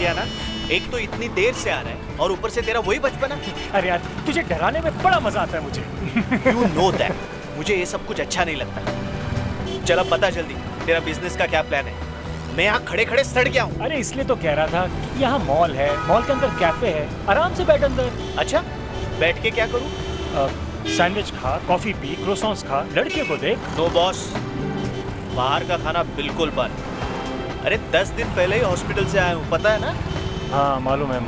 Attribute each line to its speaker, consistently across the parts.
Speaker 1: गया ना, एक तो इतनी देर से आ रहा है और ऊपर से तेरा वही बचपना।
Speaker 2: अरे यार तुझे डराने में बड़ा मजा आता है मुझे।
Speaker 1: यू नो दैट मुझे ये सब कुछ अच्छा नहीं लगता। चल अब बता जल्दी, तेरा बिजनेस का क्या प्लान है? मैं यहाँ खड़े खड़े सड़ गया हूँ।
Speaker 2: अरे इसलिए तो कह रहा था कि यहाँ मॉल है, मॉल के अंदर कैफे है, आराम से बैठ अंदर।
Speaker 1: अच्छा, बैठ के क्या करूँ?
Speaker 2: सैंडविच खा, कॉफी पी, क्रोसॉन्स खा, लड़कियों को देख।
Speaker 1: नो बॉस, बाहर का खाना बिल्कुल बंद। अरे 10 दिन पहले ही हॉस्पिटल से आया हूँ, पता है ना?
Speaker 2: हाँ मालूम है।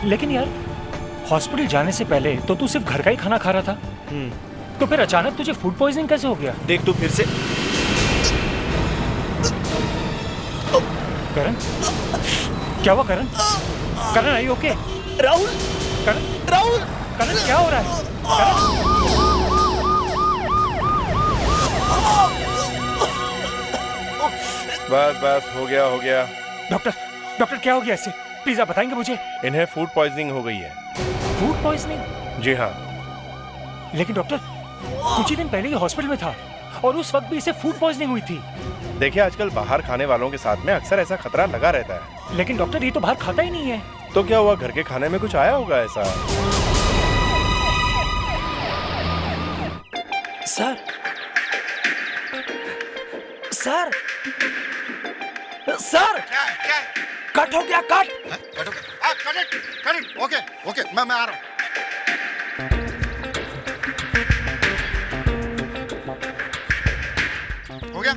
Speaker 2: लेकिन यार हॉस्पिटल जाने से पहले तो तू सिर्फ घर का ही खाना खा रहा था। तो फिर अचानक तुझे फूड पॉइजनिंग कैसे हो गया?
Speaker 1: देख तू फिर से।
Speaker 2: करण, क्या हुआ करण? करण आई ओके?
Speaker 1: राहुल,
Speaker 2: करण,
Speaker 1: राहुल,
Speaker 2: करण क्या हो रहा है? करण?
Speaker 3: बस हो गया।
Speaker 2: डॉक्टर क्या हो गया इससे? प्लीज आप बताएंगे मुझे।
Speaker 3: इन्हें फूड पॉइजनिंग हो गई है।
Speaker 2: Food poisoning?
Speaker 3: जी हाँ।
Speaker 2: लेकिन डॉक्टर कुछ ही दिन पहले ही हॉस्पिटल में था और उस वक्त भी इसे फूड पॉइजनिंग हुई थी।
Speaker 3: देखिए आजकल बाहर खाने वालों के साथ में अक्सर ऐसा खतरा लगा रहता है।
Speaker 2: लेकिन डॉक्टर ये तो बाहर खाता ही नहीं है।
Speaker 3: तो क्या हुआ, घर के खाने में कुछ आया होगा ऐसा?
Speaker 4: सर सर सर
Speaker 5: क्या?
Speaker 4: कट हो गया, कट।
Speaker 5: कट हो गया? कट। ओके, मैं आ रहा हूँ। हो गया?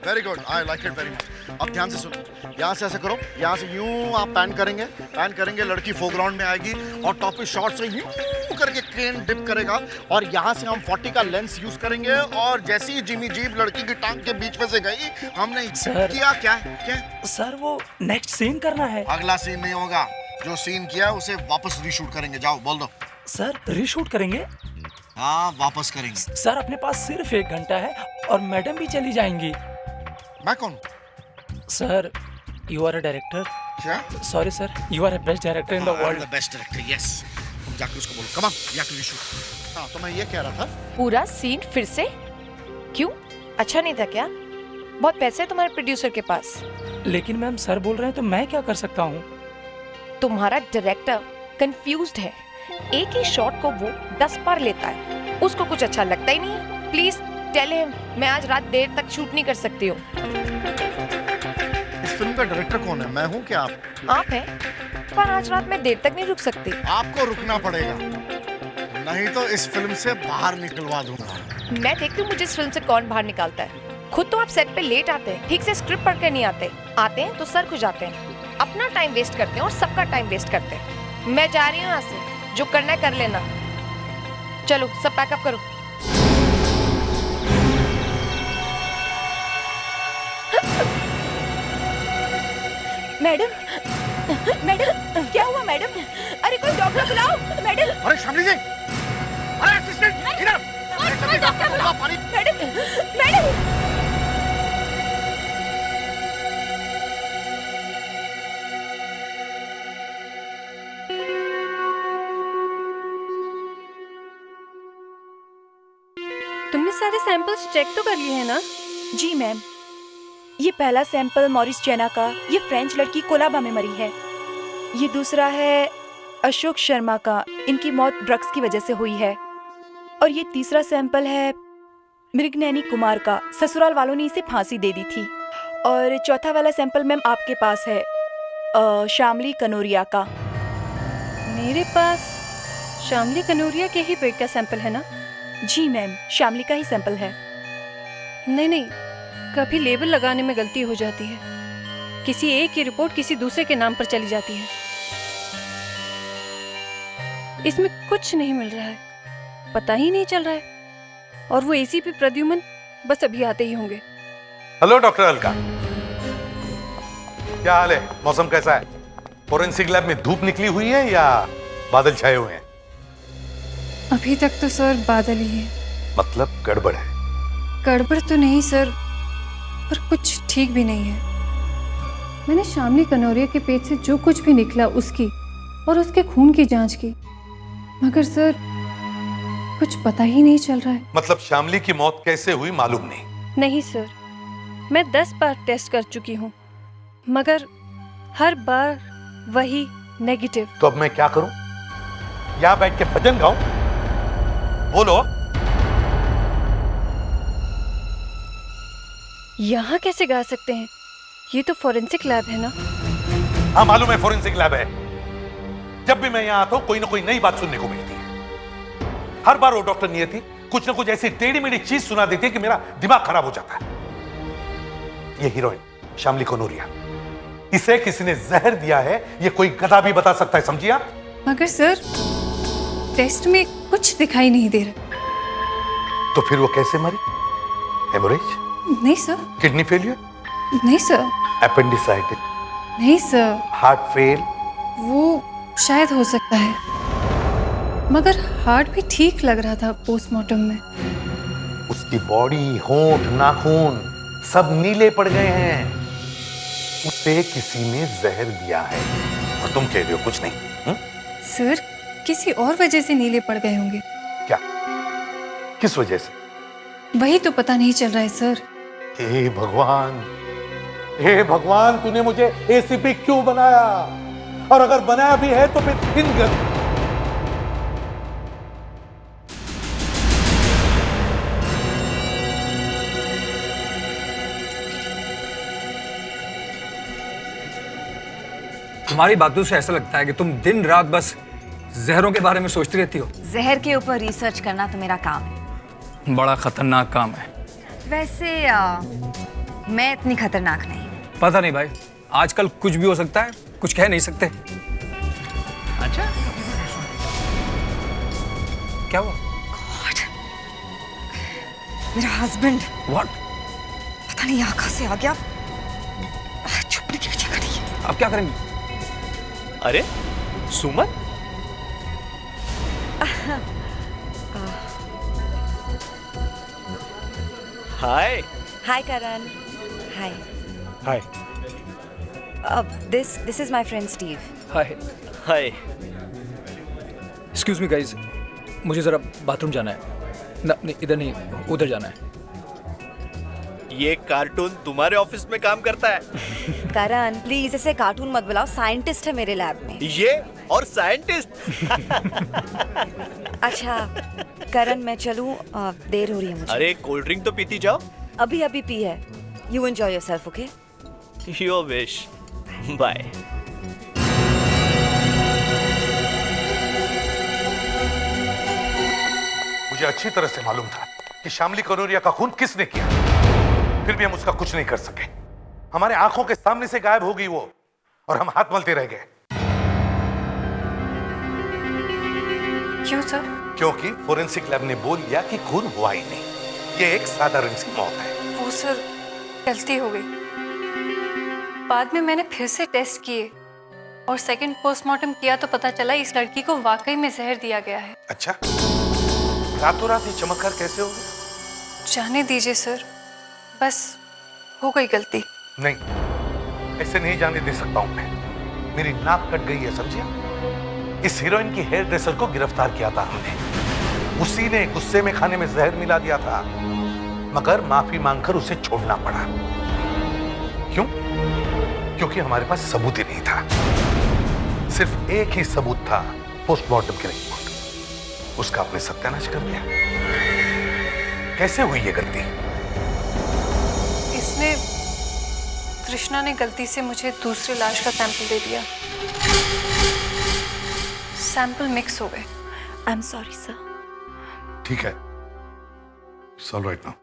Speaker 5: Very good, I like it very much. अब ध्यान से सुनो, यहाँ से ऐसे करो, यहाँ से यूं आप पैन करेंगे, लड़की फोरग्राउंड में आएगी और टॉप शॉट से यूं करके क्रेन डिप करेगा और यहाँ से हम 40 का लेंस यूज करेंगे और जैसे ही जिमी जीप लड़की की टांग के बीच में से गई, हमने किया क्या?
Speaker 4: सर वो नेक्स्ट सीन करना है।
Speaker 5: अगला सीन नहीं होगा, जो सीन किया उसे वापस रीशूट करेंगे। जाओ बोल दो।
Speaker 4: सर रीशूट करेंगे?
Speaker 5: हाँ वापस करेंगे।
Speaker 4: सर अपने पास सिर्फ 1 घंटा है और मैडम भी चली जाएंगी।
Speaker 5: मैं कौन?
Speaker 4: Sir you are a director.
Speaker 5: क्या?
Speaker 4: Sorry sir, you are the best director in the world.
Speaker 5: Best director, yes. तुम जाके उसको बोलो, come on, we have to reshoot. हाँ तो मैं ये कह रहा था,
Speaker 6: पूरा सीन फिर से? क्यों, अच्छा नहीं था क्या? बहुत पैसे हैं तुम्हारे प्रोड्यूसर के पास।
Speaker 4: लेकिन मैम सर बोल रहे हैं तो मैं क्या कर सकता हूँ?
Speaker 6: तुम्हारा डायरेक्टर कंफ्यूज्ड है, एक ही शॉट को वो 10 बार लेता है, उसको कुछ अच्छा लगता ही नहीं है। प्लीज टेल हिम मैं आज रात देर तक शूट नहीं कर सकती हूँ।
Speaker 5: इस फिल्म का डायरेक्टर कौन है? मैं हूँ क्या
Speaker 6: आप हैं, पर आज रात मैं देर तक नहीं रुक सकती।
Speaker 5: आपको रुकना पड़ेगा, नहीं तो इस फिल्म से बाहर निकलवा दूंगा।
Speaker 6: मैं देखती हूँ मुझे इस फिल्म से कौन बाहर निकालता है। खुद तो आप सेट पे लेट आते हैं, ठीक से स्क्रिप्ट पढ़ कर नहीं आते हैं तो सर खुजाते हैं, अपना टाइम वेस्ट करते हैं और सबका टाइम वेस्ट करते हैं। मैं जा रही हूँ यहाँ से, जो करना है कर लेना। चलो सब पैकअप करो। मैडम क्या हुआ मैडम? अरे कोई डॉक्टर बुलाओ मैडम।
Speaker 5: अरे शामली जी, अरे असिस्टेंट इधर,
Speaker 6: कोई डॉक्टर बुलाओ मैडम।
Speaker 7: तुमने सारे सैंपल्स चेक तो कर लिए हैं ना?
Speaker 8: जी मैम, ये पहला सैंपल मॉरिस चैना का, ये फ्रेंच लड़की कोलाबा में मरी है। ये दूसरा है अशोक शर्मा का, इनकी मौत ड्रग्स की वजह से हुई है। और ये तीसरा सैंपल है मृगनैनी कुमार का, ससुराल वालों ने इसे फांसी दे दी थी। और चौथा वाला सैंपल मैम आपके पास है, शामली कनोरिया का।
Speaker 7: मेरे पास शामली कनोरिया के ही पेट का सैंपल है ना?
Speaker 8: जी मैम, शामली का ही सैंपल है।
Speaker 7: नहीं, कभी लेबल लगाने में गलती हो जाती है, किसी एक की रिपोर्ट किसी दूसरे के नाम पर चली जाती है। इसमें कुछ नहीं मिल रहा है, पता ही नहीं चल रहा है। और वो एसीपी प्रद्युमन बस अभी आते ही होंगे।
Speaker 9: हेलो डॉक्टर अलका, क्या हाल है? मौसम कैसा है? फोरेंसिक लैब में धूप निकली हुई है या बादल छाए हुए हैं?
Speaker 7: अभी तक तो सर बादल ही है।
Speaker 9: मतलब गड़बड़ है?
Speaker 7: गड़बड़ तो नहीं सर, पर कुछ ठीक भी नहीं है। मैंने शामली कनौरिया के पेट से जो कुछ भी निकला उसकी और उसके खून की जांच की, मगर सर कुछ पता ही नहीं चल रहा है।
Speaker 9: मतलब शामली की मौत कैसे हुई मालूम नहीं?
Speaker 7: नहीं सर, मैं 10 बार टेस्ट कर चुकी हूँ, मगर हर बार वही नेगेटिव।
Speaker 9: तो अब मैं क्या करूं? यहां बैठ के भजन गाऊं? बोलो।
Speaker 7: यहाँ कैसे गा सकते हैं? ये तो फॉरेंसिक लैब है ना।
Speaker 9: हाँ मालूम है, फोरेंसिक लैब है। जब भी मैं यहां आता हूं कोई ना कोई नई बात सुनने को मिलती है। हर बार वो डॉक्टर नियति कुछ ना कुछ ऐसी टेढ़ी मेढ़ी चीज सुना देती है कि मेरा दिमाग खराब हो जाता है। ये हीरोइन शामली कनौरिया, इसे किसी ने जहर दिया है, ये कोई गधा भी बता सकता है, समझिए आप?
Speaker 7: मगर सर, टेस्ट में कुछ दिखाई नहीं दे रहा।
Speaker 9: तो फिर वो कैसे मरी? हेमोरेज?
Speaker 7: नहीं सर।
Speaker 9: Kidney failure?
Speaker 7: नहीं सर।
Speaker 9: एपेंडिसाइटिस?
Speaker 7: नहीं सर।
Speaker 9: Heart fail?
Speaker 7: वो शायद हो सकता है, मगर हार्ट भी ठीक लग रहा था पोस्टमार्टम में।
Speaker 9: उसकी बॉडी, होंठ, नाखून सब नीले पड़ गए हैं। उसे किसी ने जहर दिया है और तुम कह रहे हो कुछ नहीं।
Speaker 7: सर, किसी और वजह से नीले पड़ गए होंगे।
Speaker 9: क्या? किस वजह से?
Speaker 7: वही तो पता नहीं चल रहा है सर।
Speaker 9: हे भगवान, हे भगवान, तूने मुझे एसीपी क्यों बनाया? और अगर बनाया भी है तो फिर इन
Speaker 10: तुम्हारी बातों से ऐसा लगता है कि तुम दिन रात बस जहरों के बारे में सोचती रहती हो।
Speaker 11: जहर के ऊपर रिसर्च करना तो मेरा काम है।
Speaker 10: बड़ा खतरनाक काम है।
Speaker 11: वैसे मैं इतनी खतरनाक नहीं।
Speaker 10: पता नहीं भाई, आजकल कुछ भी हो सकता है, कुछ कह नहीं सकते।
Speaker 1: अच्छा,
Speaker 10: क्या हुआ?
Speaker 11: गॉड, मेरा हस्बैंड।
Speaker 10: व्हाट?
Speaker 11: पता नहीं यहाँ कहाँ से आ गया। छुपने की वजह करी है।
Speaker 10: अब क्या करेंगे?
Speaker 1: अरे Suman, hi.
Speaker 8: Hi Karan. Hi.
Speaker 2: Hi.
Speaker 8: This is my friend Steve.
Speaker 10: Hi.
Speaker 1: Hi.
Speaker 10: Excuse me guys, मुझे जरा बाथरूम जाना है। नहीं, इधर नहीं, उधर जाना है।
Speaker 1: ये कार्टून तुम्हारे ऑफिस में काम करता है?
Speaker 8: करण प्लीज इसे कार्टून मत बुलाओ, साइंटिस्ट है मेरे लैब में।
Speaker 1: ये और साइंटिस्ट?
Speaker 8: अच्छा करण, मैं चलूं? देर हो रही है मुझे।
Speaker 1: अरे कोल्ड ड्रिंक तो पीती जाओ।
Speaker 8: अभी अभी पी है। You enjoy yourself, okay?
Speaker 1: Your wish. Bye.
Speaker 9: मुझे अच्छी तरह से मालूम था कि शामली कनौरिया का खून किसने किया, फिर भी हम उसका कुछ नहीं कर सके। हमारे आंखों के सामने से गायब हो गई वो, और हम हाथ मलते रह गए।
Speaker 7: क्यों सर?
Speaker 9: क्योंकि फोरेंसिक लैब ने बोल दिया कि खून हुआ ही नहीं, ये एक साधारण सी मौत है।
Speaker 7: वो सर, गलती हो गई। बाद में मैंने फिर से टेस्ट किए और सेकंड पोस्टमार्टम किया तो पता चला इस लड़की को वाकई में जहर दिया गया है।
Speaker 9: अच्छा, रातों रात ये चमत्कार कैसे हो गया?
Speaker 7: जाने दीजिए सर, बस हो गई गलती।
Speaker 9: नहीं, ऐसे नहीं जाने दे सकता हूं मैं। मेरी नाक कट गई है, समझिए? इस हीरोइन की हेयर ड्रेसर को गिरफ्तार किया था हमने। उसी ने गुस्से में खाने में जहर मिला दिया था, मगर माफी मांगकर उसे छोड़ना पड़ा। क्यों? क्योंकि हमारे पास सबूत ही नहीं था। सिर्फ एक ही सबूत था, पोस्टमार्टम की रिपोर्ट। उसका आपने सत्यानाश कर दिया। कैसे हुई ये गलती?
Speaker 7: इसने, तृष्णा ने गलती से मुझे दूसरी लाश का सैंपल दे दिया। सैंपल मिक्स हो गए।
Speaker 8: I am sorry sir.
Speaker 9: ठीक है, it's all right now.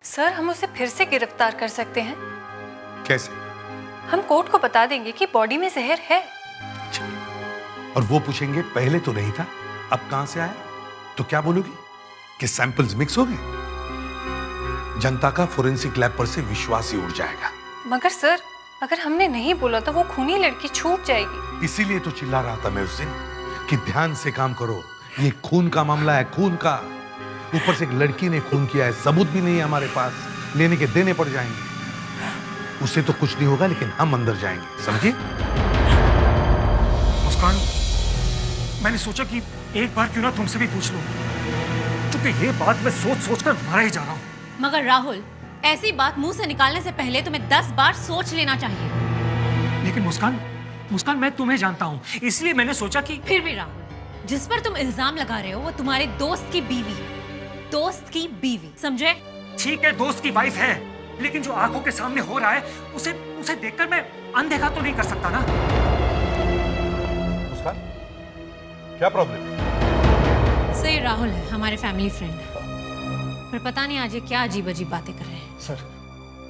Speaker 7: Sir, हम उसे फिर से गिरफ्तार कर सकते हैं।
Speaker 9: कैसे?
Speaker 7: हम कोर्ट को बता देंगे कि बॉडी में जहर है।
Speaker 9: और वो पूछेंगे पहले तो नहीं था, अब कहां से आया? तो क्या बोलोगी कि सैंपल्स मिक्स हो गए? जनता का फोरेंसिक लैब पर से विश्वास ही उड़ जाएगा।
Speaker 7: मगर सर, अगर हमने नहीं बोला तो वो खूनी लड़की छूट जाएगी।
Speaker 9: इसीलिए तो चिल्ला रहा था मैं उस दिन कि ध्यान से काम करो, ये खून का मामला है, खून का। ऊपर से एक लड़की ने खून किया है, सबूत भी नहीं है हमारे पास, लेने के देने पड़ जाएंगे। उससे तो कुछ नहीं होगा, लेकिन हम अंदर जाएंगे, समझिए?
Speaker 2: मुस्कान, मैंने सोचा कि एक बार क्यों ना तुमसे भी पूछ लूं, क्योंकि ये बात मैं सोच सोच कर मारा ही जा रहा हूं।
Speaker 12: मगर राहुल, ऐसी बात मुंह से निकालने से पहले तुम्हें 10 बार सोच लेना चाहिए।
Speaker 2: लेकिन मुस्कान, मुस्कान मैं तुम्हें जानता हूँ, इसलिए मैंने सोचा कि
Speaker 12: फिर भी राहुल, जिस पर तुम इल्जाम लगा रहे हो वो तुम्हारे दोस्त की बीवी है, दोस्त की बीवी, समझे?
Speaker 2: ठीक है, दोस्त की वाइफ है, लेकिन जो आंखों के सामने हो रहा है उसे उसे देखकर मैं अनदेखा तो नहीं कर सकता ना।
Speaker 9: मुस्कान, क्या प्रॉब्लम?
Speaker 12: सर ये राहुल है, हमारे फैमिली फ्रेंड है, पर पता नहीं आज ये क्या अजीब अजीब बातें कर रहे हैं।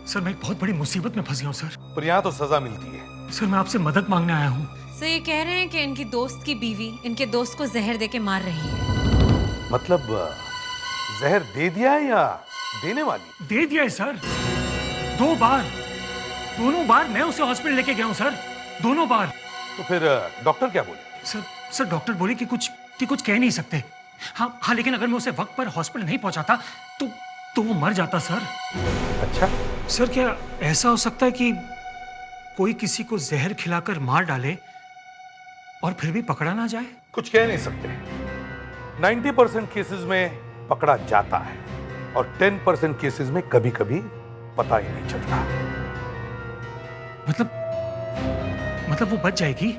Speaker 2: सर मैं एक बहुत बड़ी मुसीबत में फंस गया हूँ सर।
Speaker 9: पर यहाँ तो सजा मिलती है।
Speaker 2: सर मैं आपसे मदद मांगने आया हूँ।
Speaker 12: सर ये कह रहे हैं कि इनकी दोस्त की बीवी इनके दोस्त को जहर देके मार रही है।
Speaker 9: मतलब जहर दे दिया है या देने वाली?
Speaker 2: दे दिया है सर, 2 बार, दोनों बार मैं उसे हॉस्पिटल लेके गया हूँ सर, दोनों बार।
Speaker 9: तो फिर डॉक्टर क्या बोले?
Speaker 2: सर डॉक्टर बोले कि कुछ कह नहीं सकते। हाँ, लेकिन अगर मैं उसे वक्त पर हॉस्पिटल नहीं पहुंचाता तो वो मर जाता सर।
Speaker 9: अच्छा
Speaker 2: सर, क्या ऐसा हो सकता है कि कोई किसी को जहर खिलाकर मार डाले और फिर भी पकड़ा ना जाए?
Speaker 9: कुछ कह नहीं सकते। 90% केसेस में पकड़ा जाता है और 10% केसेस में कभी कभी पता ही नहीं चलता।
Speaker 2: मतलब वो बच जाएगी?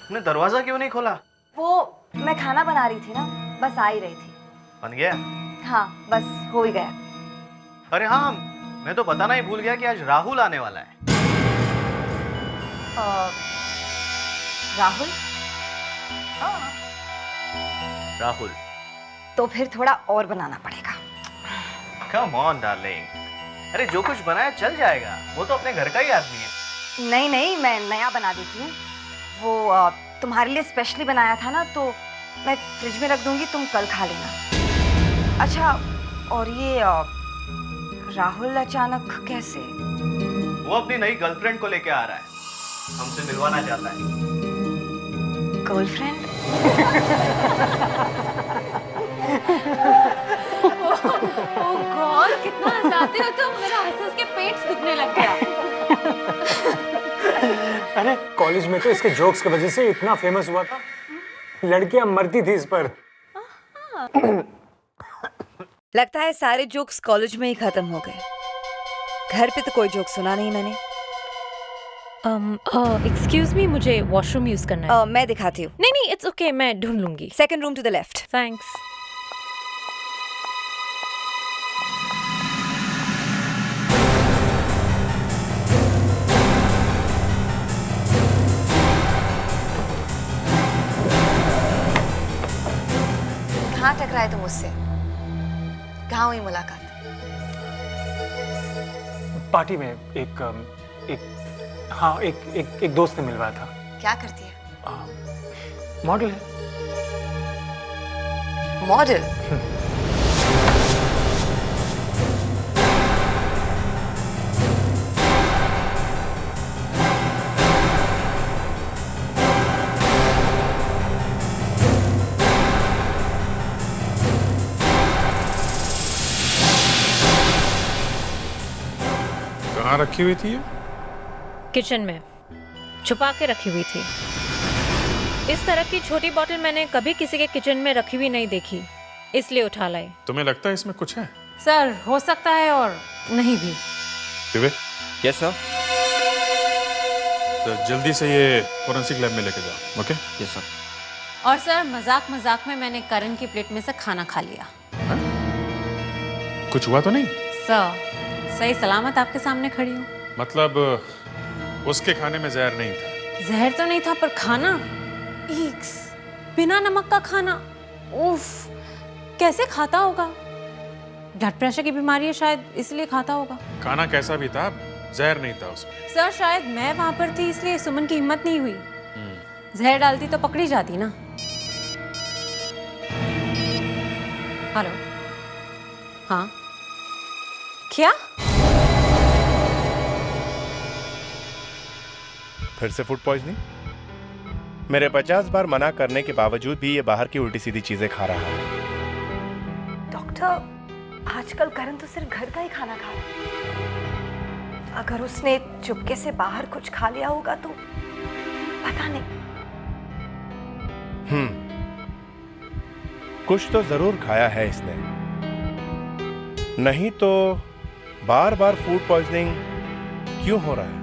Speaker 1: तुमने दरवाजा क्यों नहीं खोला?
Speaker 11: वो मैं खाना बना रही थी ना, बस आ ही रही थी।
Speaker 1: बन गया?
Speaker 11: हाँ, बस हो ही गया।
Speaker 1: अरे हाँ, मैं तो बताना ही भूल गया कि आज राहुल आने वाला है।
Speaker 11: राहुल?
Speaker 1: राहुल
Speaker 11: तो फिर थोड़ा और बनाना पड़ेगा।
Speaker 1: कम ऑन डार्लिंग, अरे जो कुछ बनाया चल जाएगा, वो तो अपने घर का ही आदमी है।
Speaker 11: नहीं, मैं नया बना देती हूँ। वो तुम्हारे लिए स्पेशली बनाया था ना, तो मैं फ्रिज में रख दूंगी, तुम कल खा लेना। अच्छा, और ये राहुल अचानक कैसे?
Speaker 1: वो अपनी नई गर्लफ्रेंड को लेके आ रहा है, हमसे मिलवाना चाहता है।
Speaker 11: गर्लफ्रेंड?
Speaker 12: ओह गॉड, कितना हंसाते हो तुम, मेरा हंस के पेट दुखने लग गया।
Speaker 2: अरे कॉलेज में तो इसके जोक्स की वजह से इतना फेमस हुआ था, लड़कियां मरती थी इस पर।
Speaker 11: लगता है सारे जोक्स कॉलेज में ही खत्म हो गए। घर पे तो कोई जोक सुना नहीं मैंने।
Speaker 12: एक्सक्यूज मी, मुझे वॉशरूम यूज करना है।
Speaker 11: मैं दिखाती हूँ।
Speaker 12: नहीं, इट्स ओके, मैं ढूंढ लूंगी।
Speaker 11: Second room to the left.
Speaker 12: Thanks.
Speaker 11: कहाँ टकराए तुम मुझसे? कहाँ हुई मुलाकात?
Speaker 2: पार्टी में एक दोस्त ने मिलवाया था।
Speaker 11: क्या करती है?
Speaker 2: मॉडल है।
Speaker 11: मॉडल?
Speaker 3: कहाँ रखी हुई थी ये?
Speaker 12: किचन में छुपा के रखी हुई थी। इस तरह की छोटी बोतल मैंने कभी किसी के किचन में रखी हुई नहीं देखी, इसलिए उठा लाई।
Speaker 3: तुम्हें लगता है इसमें कुछ है?
Speaker 12: सर, हो सकता है और नहीं भी।
Speaker 3: Divya,
Speaker 13: yes sir.
Speaker 3: तो जल्दी से ये फोरेंसिक लैब में लेके जाओ। ओके?
Speaker 13: Yes sir.
Speaker 12: और सर, मजाक मजाक में मैंने करण की प्लेट में से खाना खा लिया।
Speaker 14: कुछ हुआ तो नहीं?
Speaker 12: सर, सही सलामत आपके सामने खड़ी हूँ।
Speaker 14: मतलब उसके खाने में जहर नहीं था?
Speaker 12: जहर तो नहीं था, पर खाना, ईक्स, बिना नमक का खाना, उफ, कैसे खाता होगा? ब्लड प्रेशर की बीमारी है शायद, इसलिए खाता होगा।
Speaker 14: खाना कैसा भी था, जहर नहीं था उसमें।
Speaker 12: सर, शायद मैं वहां पर थी इसलिए सुमन की हिम्मत नहीं हुई। जहर डालती तो पकड़ी जाती ना। हेलो, हाँ, क्या?
Speaker 3: फिर से फूड पॉइजनिंग? मेरे 50 बार मना करने के बावजूद भी ये बाहर की उल्टी सीधी चीजें खा रहा है।
Speaker 11: डॉक्टर, आजकल करण तो सिर्फ घर का ही खाना खा रहा है। अगर उसने चुपके से बाहर कुछ खा लिया होगा तो पता नहीं।
Speaker 3: कुछ तो जरूर खाया है इसने, नहीं तो बार बार फूड पॉइजनिंग क्यों हो रहा है?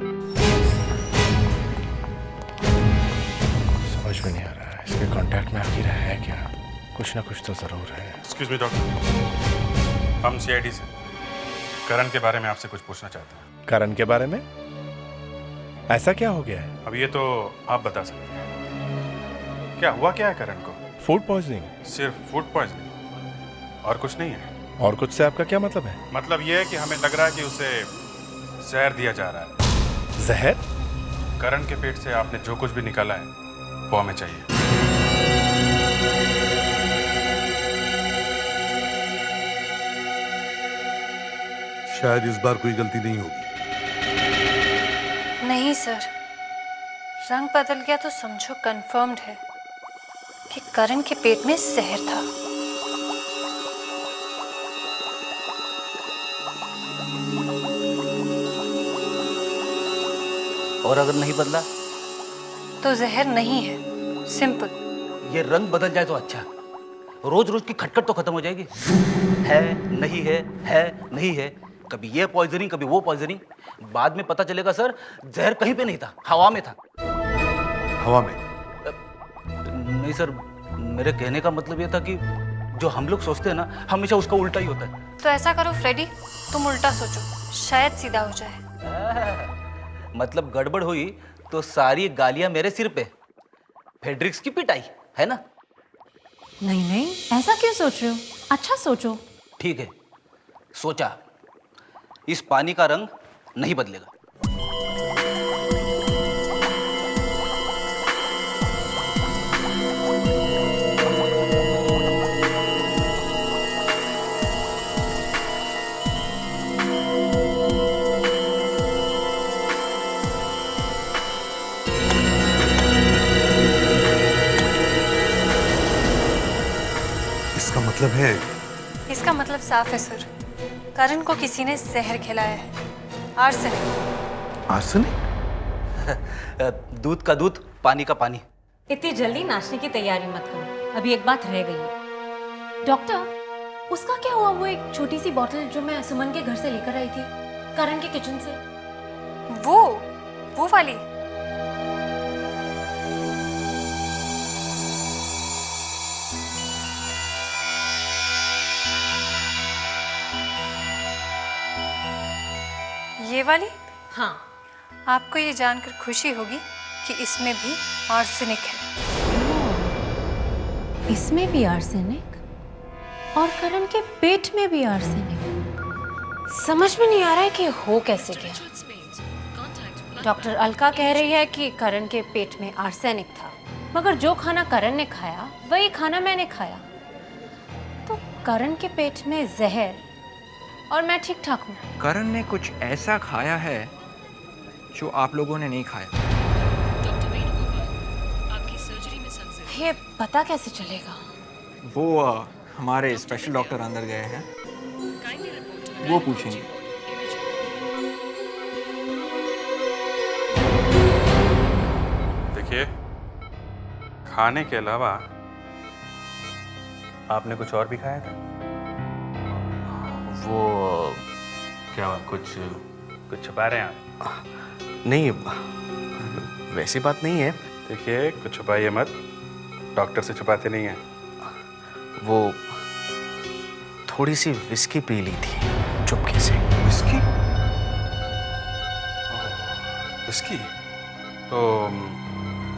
Speaker 3: समझ में नहीं आ रहा है। इसके कांटेक्ट में आखिर है क्या? कुछ ना कुछ तो जरूर है।
Speaker 14: एक्सक्यूज मी डॉक्टर, हम सीआईडी से करण के बारे में आपसे कुछ पूछना चाहते हैं।
Speaker 3: करण के बारे में? ऐसा क्या हो गया है?
Speaker 14: अब ये तो आप बता सकते हैं। क्या हुआ क्या है करण को?
Speaker 3: Food poisoning?
Speaker 14: सिर्फ फूड पॉइजनिंग और कुछ नहीं है?
Speaker 3: और कुछ से आपका क्या मतलब है?
Speaker 14: मतलब ये है कि हमें लग रहा है कि उसे जहर दिया जा रहा है।
Speaker 3: जहर?
Speaker 14: करण के पेट से आपने जो कुछ भी निकाला है वो हमें चाहिए।
Speaker 9: शायद इस बार कोई गलती नहीं होगी।
Speaker 7: नहीं सर, रंग बदल गया तो समझो कंफर्म्ड है कि करण के पेट में जहर था।
Speaker 15: और अगर नहीं बदला
Speaker 7: तो जहर नहीं है, सिंपल।
Speaker 15: ये रंग बदल जाए तो अच्छा, रोज रोज की खटखट तो खत्म हो जाएगी। है नहीं है, है नहीं है, कभी ये पॉइजनिंग कभी वो पॉइजनिंग। बाद में पता चलेगा सर जहर कहीं पे नहीं था, हवा में था।
Speaker 9: हवा में?
Speaker 15: नहीं सर, मेरे कहने का मतलब ये था कि जो हम लोग सोचते हैं ना, हमेशा उसका उल्टा ही होता है।
Speaker 7: तो ऐसा करो फ्रेडी, तुम उल्टा सोचो, शायद सीधा हो जाए।
Speaker 15: मतलब गड़बड़ हुई तो सारी गालियां मेरे सिर पे, फेड्रिक्स की पिटाई, है ना?
Speaker 12: नहीं नहीं, ऐसा क्यों सोच रहे हो? अच्छा सोचो।
Speaker 15: ठीक है, सोचा। इस पानी का रंग नहीं बदलेगा।
Speaker 9: इसका मतलब है?
Speaker 7: इसका मतलब साफ है सर, करण को किसी ने जहर खिलाया है, आर्सेनिक।
Speaker 9: आर्सेनिक?
Speaker 15: दूध का दूध, पानी का पानी।
Speaker 12: इतनी जल्दी नाचने की तैयारी मत करो, अभी एक बात रह गई है। डॉक्टर, उसका क्या हुआ? वो एक छोटी सी बॉटल जो मैं सुमन के घर से लेकर आई थी, करण के किचन से।
Speaker 7: वो वाली? ये वाली?
Speaker 12: हाँ।
Speaker 7: आपको ये जानकर खुशी होगी कि इसमें भी आर्सेनिक है।
Speaker 12: इसमें भी आर्सेनिक? और करण के पेट में भी आर्सेनिक? समझ में नहीं आ रहा है कि हो कैसे गया। डॉक्टर अलका कह रही है कि करण के पेट में आर्सेनिक था, मगर जो खाना करण ने खाया वही खाना मैंने खाया, तो करण के पेट में जहर और मैं ठीक ठाक हूँ।
Speaker 13: करण ने कुछ ऐसा खाया है जो आप लोगों ने नहीं खाया।
Speaker 12: ये पता कैसे चलेगा?
Speaker 13: वो हमारे स्पेशल डॉक्टर अंदर गए हैं, वो पूछेंगे।
Speaker 14: देखिए, खाने के अलावा आपने कुछ और भी खाया था?
Speaker 1: वो
Speaker 14: क्या हुआ? कुछ छुपा रहे हैं आप?
Speaker 1: नहीं, वैसी बात नहीं है।
Speaker 14: देखिए, कुछ छुपाइए मत, डॉक्टर से छुपाते नहीं हैं।
Speaker 1: वो थोड़ी सी विस्की पी ली थी चुपके से।
Speaker 14: विस्की? विस्की? तो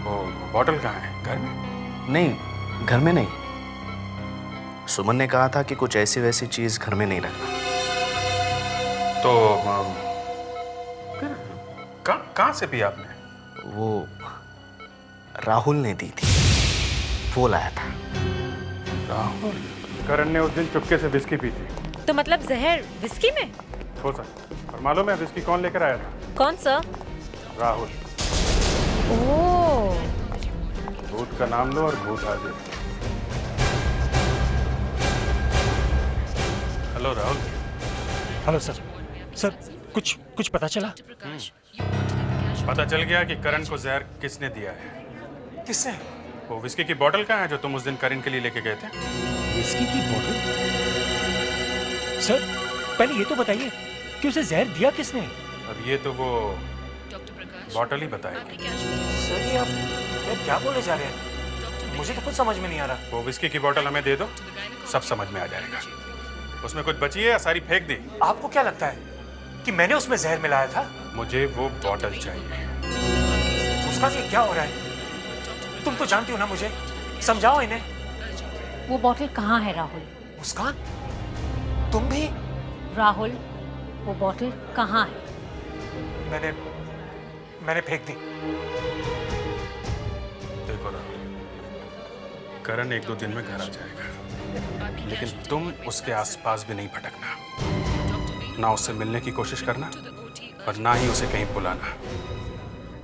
Speaker 14: वो बॉटल कहाँ है? घर में?
Speaker 1: नहीं, घर में नहीं। सुमन ने कहा था कि कुछ ऐसी वैसी चीज घर में नहीं रखना।
Speaker 14: तो कहाँ से पी आपने?
Speaker 1: वो राहुल ने दी थी, वो लाया था।
Speaker 14: राहुल? करण ने उस दिन चुपके से विस्की पी थी।
Speaker 12: तो मतलब जहर विस्की में?
Speaker 14: हो सकता। और मालूम है विस्की कौन लेकर आया था?
Speaker 12: कौन सा?
Speaker 14: राहुल।
Speaker 12: ओह।
Speaker 14: भूत का नाम लो और भूत आ जाए। Hello Rahul.
Speaker 2: Hello sir. Sir कुछ पता चला?
Speaker 14: पता चल गया कि करण को जहर किसने दिया है।
Speaker 2: किसने?
Speaker 14: वो विस्की की बोतल कहाँ है जो तुम उस दिन करण के लिए लेके गए थे?
Speaker 2: विस्की की बोतल? सर पहले ये तो बताइए कि उसे जहर दिया किसने?
Speaker 14: अब ये तो वो बॉटल ही बताएगी।
Speaker 2: सर ये आप क्या बोले जा रहे हैं? मुझे तो कुछ समझ में नहीं आ रहा।
Speaker 14: वो विस्की की बोतल हमें दे दो, सब समझ में आ जाएगा। उसमें कुछ बची है या सारी फेंक दी?
Speaker 2: आपको क्या लगता है कि मैंने उसमें जहर मिलाया था?
Speaker 14: मुझे वो बॉटल चाहिए।
Speaker 2: उसका ये क्या हो रहा है? तुम तो जानती हो ना मुझे, समझाओ इन्हें।
Speaker 12: वो बॉटल कहाँ है राहुल?
Speaker 2: मुस्कान, तुम भी?
Speaker 12: राहुल, वो बॉटल कहाँ है?
Speaker 2: मैंने फेंक दी।
Speaker 14: देखो राहुल, करण 1-2 दिन में घर आ जाएगा, लेकिन तुम उसके आसपास भी नहीं भटकना। ना उससे मिलने की कोशिश करना और ना ही उसे कहीं बुलाना।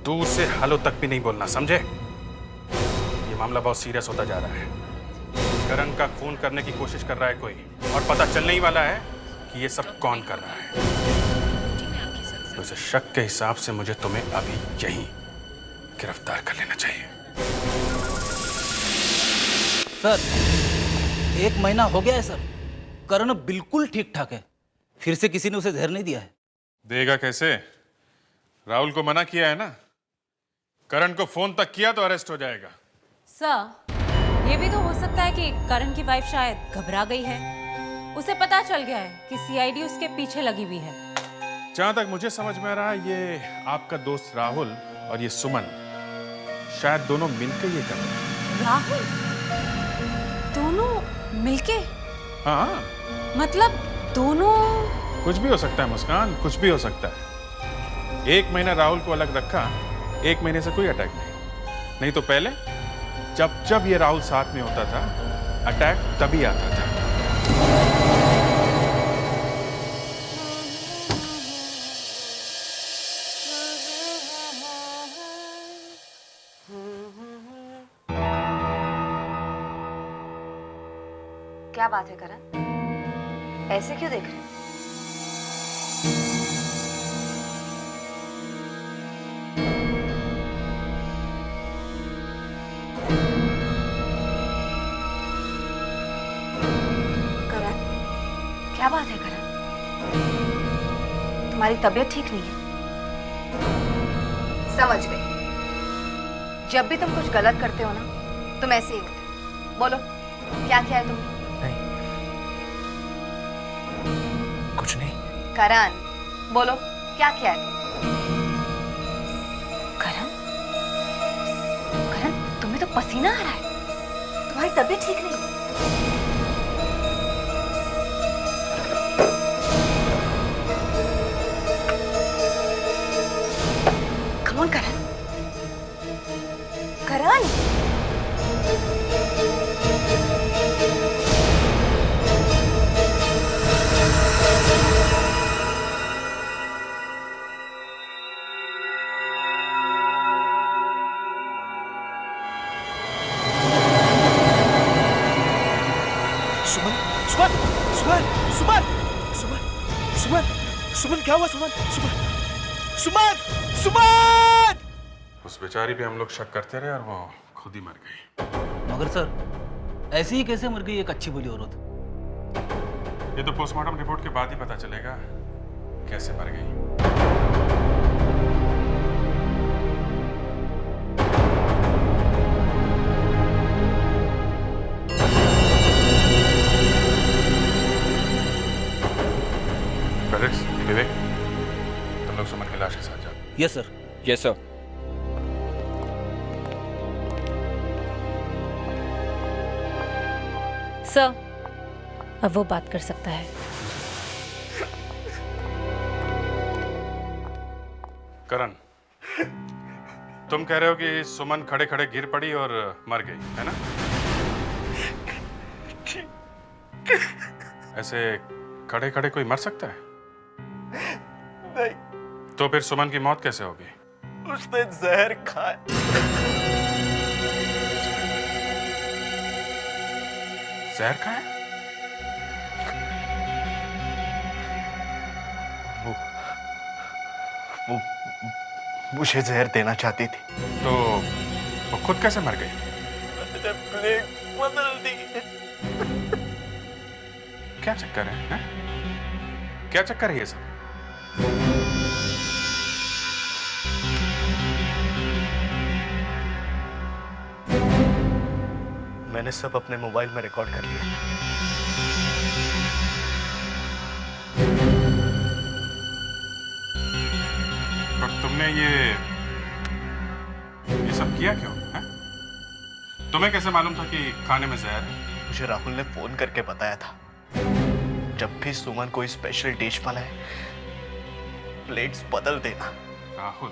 Speaker 14: दूर से हेलो तक भी नहीं बोलना, समझे? ये मामला बहुत सीरियस होता जा रहा है। करण का खून करने की कोशिश कर रहा है कोई, और पता चलने ही वाला है कि ये सब कौन कर रहा है। तो इस शक के हिसाब से मुझे तुम्हें अभी यहीं गिरफ्तार कर लेना चाहिए।
Speaker 15: सर 1 महीना हो गया है सर, करण बिल्कुल ठीक ठाक है। फिर से किसी ने उसे जहर नहीं दिया है।
Speaker 14: देगा कैसे? राहुल को मना किया है ना। करण को फोन तक किया तो अरेस्ट हो जाएगा।
Speaker 12: सर, ये भी तो हो सकता है कि करण की वाइफ शायद घबरा गई है। उसे पता चल गया है कि सीआईडी उसके पीछे लगी हुई है।
Speaker 14: जहां तक मुझे समझ में आ रहा है, ये आपका दोस्त राहुल और ये सुमन शायद दोनों मिलकर ये कर रहे हैं।
Speaker 12: राहुल? दोनों मिलके?
Speaker 14: हाँ,
Speaker 12: मतलब दोनों?
Speaker 14: कुछ भी हो सकता है मुस्कान, कुछ भी हो सकता है। 1 महीना राहुल को अलग रखा, 1 महीने से कोई अटैक नहीं तो पहले जब ये राहुल साथ में होता था, अटैक तभी आता था।
Speaker 11: क्या बात है करण, ऐसे क्यों देख रहे हैं? करण, क्या बात है करण? तुम्हारी तबीयत ठीक नहीं है? समझ गई। जब भी तुम कुछ गलत करते हो ना, तुम ऐसे ही होते। बोलो, क्या किया है तुमने?
Speaker 1: कुछ नहीं।
Speaker 11: करण, बोलो, क्या किया है तुमने? करण, करण, तुम्हें तो पसीना आ रहा है। तुम्हारी तबीयत ठीक नहीं है। Come on, करण। करण,
Speaker 1: सुमन क्या हुआ? सुमन!
Speaker 14: उस बेचारी पे हम लोग शक करते रहे और वो खुद ही मर गई।
Speaker 15: मगर सर, ऐसी ही कैसे मर गई एक अच्छी भली औरत?
Speaker 14: ये तो पोस्टमार्टम रिपोर्ट के बाद ही पता चलेगा कैसे मर गई।
Speaker 15: Yes sir.
Speaker 13: Yes sir.
Speaker 12: Sir, अब वो बात कर सकता है।
Speaker 14: करण, तुम कह रहे हो कि सुमन खड़े खड़े गिर पड़ी और मर गई, है ना? ऐसे खड़े खड़े कोई मर सकता है?
Speaker 3: नहीं।
Speaker 14: तो फिर सुमन की मौत कैसे होगी?
Speaker 3: उसने जहर खाया।
Speaker 14: जहर खाया?
Speaker 3: वो मुझे जहर देना चाहती थी।
Speaker 14: तो वो खुद कैसे मर गई?
Speaker 3: मैंने प्लेट बदल दी।
Speaker 14: क्या चक्कर है? क्या चक्कर है ये सब?
Speaker 3: मैंने सब अपने मोबाइल में रिकॉर्ड कर लिया।
Speaker 14: पर तुमने ये सब किया क्यों? है? तुम्हें कैसे मालूम था कि खाने में जहर है?
Speaker 3: मुझे राहुल ने फोन करके बताया था, जब भी सुमन कोई स्पेशल डिश बनाए प्लेट्स बदल देना।
Speaker 14: राहुल,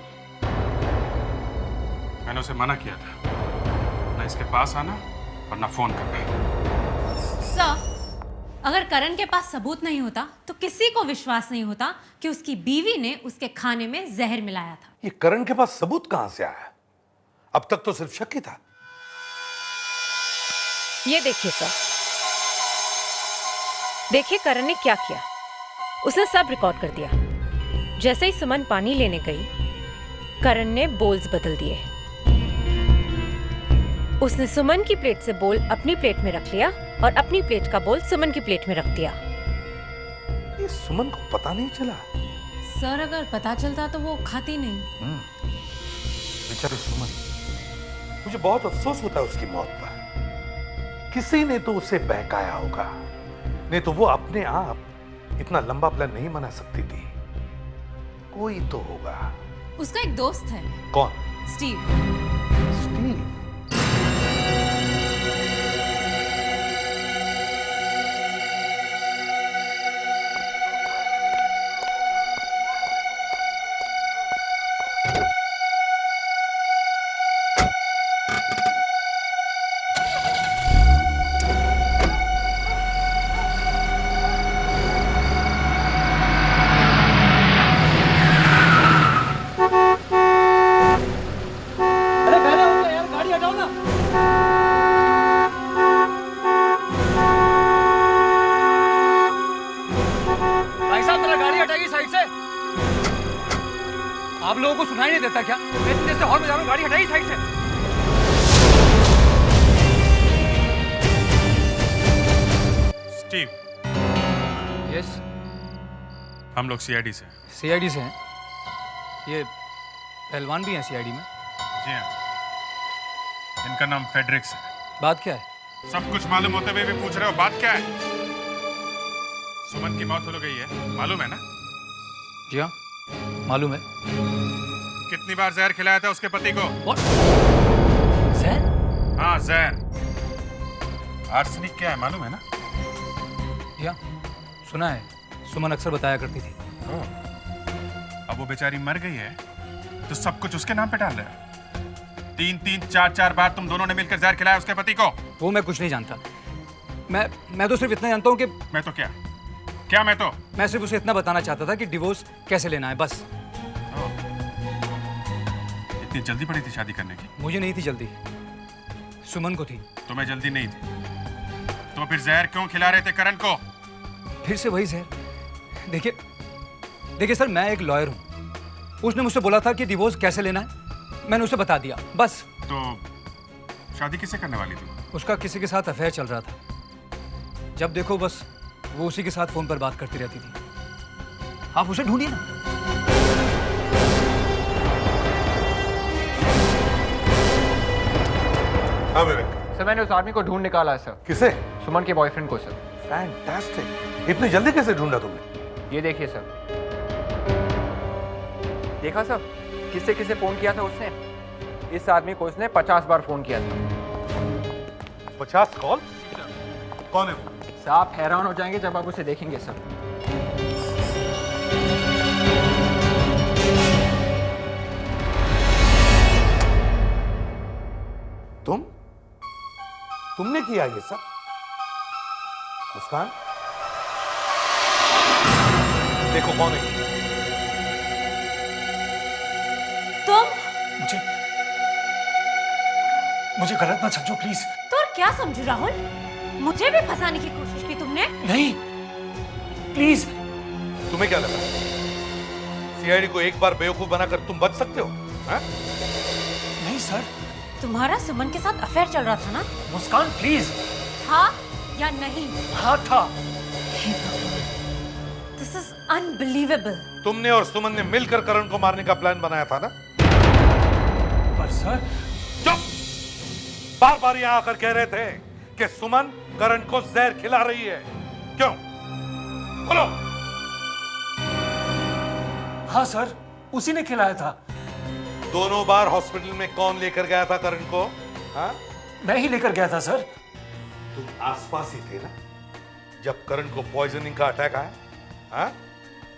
Speaker 14: मैंने उसे मना किया था ना इसके पास आना और ना फोन करना।
Speaker 12: सर, अगर करण के पास सबूत नहीं होता तो किसी को विश्वास नहीं होता कि उसकी बीवी ने उसके खाने में जहर मिलाया था।
Speaker 9: ये करण के पास सबूत कहां से आया? अब तक तो सिर्फ शक ही था।
Speaker 6: ये देखिए सर, देखिए करण ने क्या किया। उसने सब रिकॉर्ड कर दिया। जैसे ही सुमन पानी लेने गई, करण ने बोल्स बदल दिए। उसने सुमन की प्लेट से बोल अपनी प्लेट में रख लिया और अपनी प्लेट का बोल सुमन की प्लेट में रख दिया।
Speaker 9: ये सुमन को पता नहीं चला?
Speaker 12: सर, अगर पता चलता तो वो खाती नहीं।
Speaker 9: बेचारी सुमन, मुझे बहुत अफसोस होता है उसकी मौत पर। किसी ने तो उसे बहकाया होगा, नहीं तो वो अपने आप इतना लंबा प्लान नहीं बना सकती थी। कोई तो होगा।
Speaker 12: उसका एक दोस्त है।
Speaker 9: कौन?
Speaker 12: स्टीव।
Speaker 9: स्टीव?
Speaker 10: आप लोगों को सुनाई नहीं देता क्या? मैं इतने से हॉर्न बजा रहा हूं, गाड़ी हटाइए साइड से।
Speaker 14: स्टीव।
Speaker 10: यस।
Speaker 14: हम लोग सीआईडी से।
Speaker 10: सीआईडी से हैं? ये पहलवान भी हैं सीआईडी में?
Speaker 14: जी हाँ। इनका नाम फेडरिक्स है।
Speaker 10: बात क्या है?
Speaker 14: सब कुछ मालूम होते हुए भी पूछ रहे हो, बात क्या है? सुमन की मौत हो गई है, मालूम है ना?
Speaker 10: जी हाँ, मालूम है।
Speaker 14: कितनी बार जहर खिलाया था उसके पति को?
Speaker 10: जहर?
Speaker 14: हाँ, जहर। आर्सेनिक क्या है मालूम है ना?
Speaker 10: जी हाँ, सुना है। सुमन अक्सर बताया करती थी।
Speaker 14: अब वो बेचारी मर गई है तो सब कुछ उसके नाम पे डाल रहे हो। 3-3, 4-4 बार तुम दोनों ने मिलकर जहर खिलाया उसके पति को।
Speaker 10: वो मैं कुछ नहीं जानता। मैं तो सिर्फ इतना जानता हूँ कि
Speaker 14: मैं तो
Speaker 10: मैं सिर्फ उसे इतना बताना चाहता था कि डिवोर्स कैसे लेना है, बस।
Speaker 14: इतनी जल्दी पड़ी थी शादी करने की?
Speaker 10: मुझे नहीं थी जल्दी, सुमन को थी।
Speaker 14: तुम्हें जल्दी नहीं थी तो फिर जहर क्यों खिला रहे थे करण को?
Speaker 10: फिर से वही जहर। देखिए सर, मैं एक लॉयर हूँ। उसने मुझसे बोला था कि डिवोर्स कैसे लेना है, मैंने उसे बता दिया, बस।
Speaker 14: तो शादी किससे करने वाली थी?
Speaker 10: उसका किसी के साथ अफेयर चल रहा था। जब देखो बस वो उसी के साथ फोन पर बात करती रहती थी। आप उसे ढूंढिए ना।
Speaker 9: हाँ विवेक।
Speaker 13: सर, मैंने उस आदमी को ढूंढ निकाला है सर।
Speaker 9: किसे?
Speaker 13: सुमन के बॉयफ्रेंड को सर।
Speaker 9: फैंटास्टिक। इतनी जल्दी कैसे ढूंढा तुमने?
Speaker 13: ये देखिए सर। देखा सर, किसे किसे फोन किया था उसने? इस आदमी को उसने 50 बार फोन किया था।
Speaker 9: 50 कॉल? कौन है वो?
Speaker 13: आप हैरान हो जाएंगे जब आप उसे देखेंगे सर।
Speaker 9: तुमने किया ये सब? मुस्कान, देखो कौन है।
Speaker 12: तुम
Speaker 2: मुझे गलत मत समझो प्लीज।
Speaker 12: तो और क्या समझू राहुल? मुझे भी फंसाने की कोशिश की तुमने?
Speaker 2: नहीं, प्लीज।
Speaker 9: तुम्हें क्या लगा सीआईडी को एक बार बेवकूफ बनाकर तुम बच सकते हो? हा?
Speaker 2: नहीं सर।
Speaker 12: तुम्हारा सुमन के साथ अफेयर चल रहा था ना?
Speaker 2: मुस्कान प्लीज।
Speaker 12: था या नहीं?
Speaker 2: हाँ था।
Speaker 12: This is unbelievable.
Speaker 9: तुमने और सुमन ने मिलकर करण को मारने का प्लान बनाया था ना?
Speaker 2: पर सर।
Speaker 9: चुप! बार बार यहां आकर कह रहे थे कि सुमन करण को जहर खिला रही है। क्यों? बोलो।
Speaker 2: हाँ सर, उसी ने खिलाया था।
Speaker 9: दोनों बार हॉस्पिटल में कौन लेकर गया था करण को? हाँ?
Speaker 2: मैं ही लेकर गया था सर।
Speaker 9: तुम आसपास ही थे ना जब करण को पॉइजनिंग का अटैक आया? हाँ?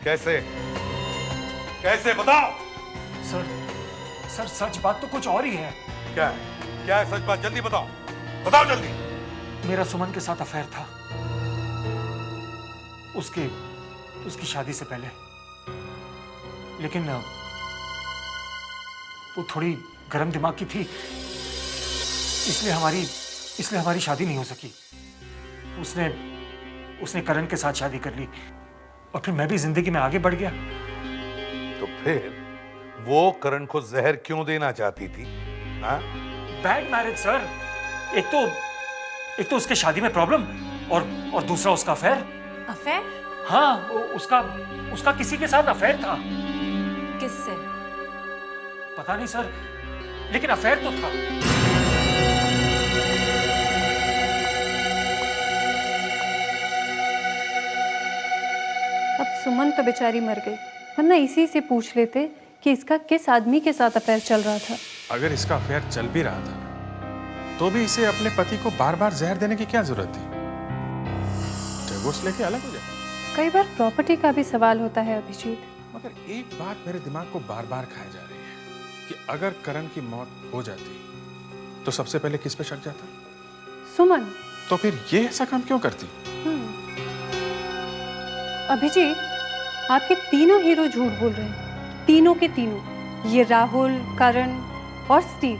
Speaker 9: कैसे? कैसे बताओ?
Speaker 2: सर सच बात तो कुछ और ही है।
Speaker 9: क्या है? क्या है सच बात? जल्दी बताओ, बताओ जल्दी।
Speaker 2: मेरा सुमन के साथ अफेयर था, उसकी शादी से पहले। लेकिन वो थोड़ी गर्म दिमाग की थी, इसलिए हमारी शादी नहीं हो सकी। उसने करण के साथ शादी कर ली और फिर मैं भी जिंदगी में आगे बढ़ गया।
Speaker 9: तो फिर वो करण को जहर क्यों देना चाहती थी? हाँ?
Speaker 2: Bad marriage sir. एक तो उसके शादी में प्रॉब्लम और दूसरा उसका अफेयर।
Speaker 12: अफेयर?
Speaker 2: हाँ, उसका किसी के साथ अफेयर था।
Speaker 12: किससे?
Speaker 2: पता नहीं सर, लेकिन अफेयर तो था।
Speaker 7: अब सुमन तो बेचारी मर गई, वरना इसी से पूछ लेते कि इसका किस आदमी के साथ अफेयर चल रहा था।
Speaker 14: अगर इसका अफेयर चल भी रहा था तो भी इसे अपने पति को बार बार जहर देने की क्या जरूरत थी? डिवोर्स लेके अलग हो जाए।
Speaker 7: कई बार प्रॉपर्टी का भी सवाल होता है अभिजीत।
Speaker 14: मगर एक बात मेरे दिमाग को बार बार खाए जा रही है कि अगर करण की मौत हो जाती तो सबसे पहले किस पे शक जाता?
Speaker 7: सुमन।
Speaker 14: तो फिर ये ऐसा काम क्यों करती?
Speaker 7: अभिजीत, आपके तीनों हीरो झूठ बोल रहे हैं, तीनों के तीनों। ये राहुल, करण और स्टीव।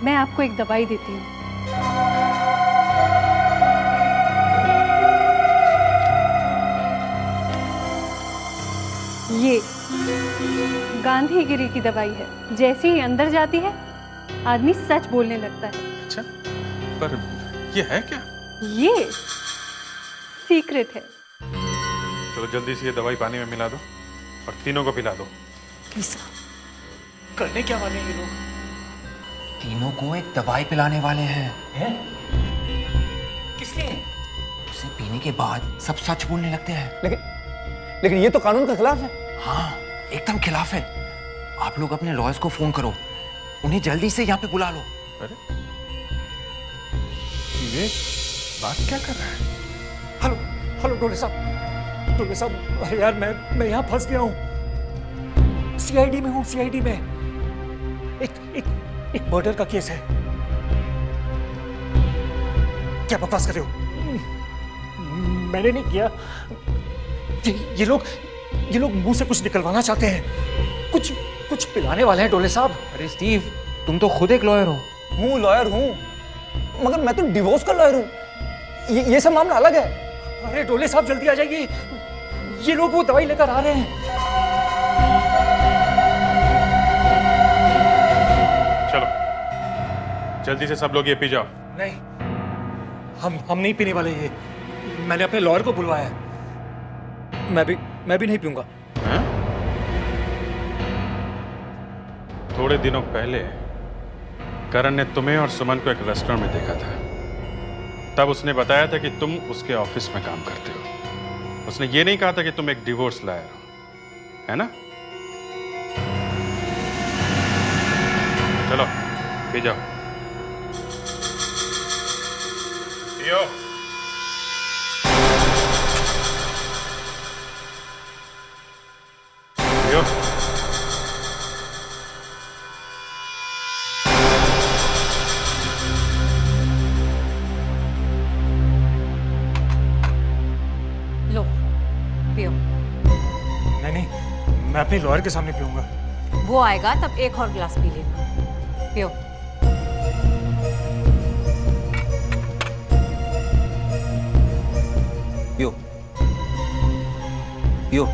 Speaker 7: मैं आपको एक दवाई देती हूँ। ये गांधीगिरी की दवाई है। जैसे ही अंदर जाती है आदमी सच बोलने लगता है।
Speaker 14: अच्छा, पर ये है क्या?
Speaker 7: ये सीक्रेट है।
Speaker 14: चलो जल्दी से ये दवाई पानी में मिला दो और तीनों को पिला दो।
Speaker 2: करने क्या वाले हैं ये लोग?
Speaker 16: तीनों को एक दवाई पिलाने वाले हैं।
Speaker 2: किस लिए?
Speaker 16: उसे पीने के बाद सब सच बोलने लगते हैं।
Speaker 10: लेकिन ये तो कानून के खिलाफ है।
Speaker 16: हाँ, एकदम खिलाफ है। आप लोग अपने लॉयर्स को फोन करो, उन्हें जल्दी से यहाँ पे बुला लो।
Speaker 14: अरे ये बात क्या कर रहा है?
Speaker 2: हेलो डोले साहब, अरे यार मैं यहाँ फंस गया हूँ। सीआईडी में हूँ, सीआईडी में। एक मर्डर का केस है। क्या बकवास कर रहे हो? मैंने नहीं किया। ये लोग मुंह से कुछ निकलवाना चाहते हैं, कुछ पिलाने वाले हैं डोले साहब।
Speaker 16: अरे स्टीव, तुम तो खुद एक लॉयर हो।
Speaker 10: हूँ, लॉयर हूँ, मगर मैं तो डिवोर्स का लॉयर हूँ। ये सब मामला अलग है।
Speaker 2: अरे डोले साहब जल्दी आ जाइए, ये लोग वो दवाई लेकर आ रहे हैं।
Speaker 14: चलो जल्दी से सब लोग ये पी जाओ।
Speaker 2: नहीं, हम नहीं पीने वाले ये। मैंने अपने लॉयर को बुलवाया है। मैं भी नहीं पीऊंगा।
Speaker 14: थोड़े दिनों पहले करण ने तुम्हें और सुमन को एक रेस्टोरेंट में देखा था। तब उसने बताया था कि तुम उसके ऑफिस में काम करते हो। उसने ये नहीं कहा था कि तुम एक डिवोर्स लॉयर हो, है ना? चलो पी जाओ। पियो। पियो।
Speaker 7: लो पियो।
Speaker 2: नहीं, मैं अपने लॉयर के सामने पीऊंगा।
Speaker 12: वो आएगा तब एक और गिलास पी लेना। पियो।
Speaker 16: पियो पियो।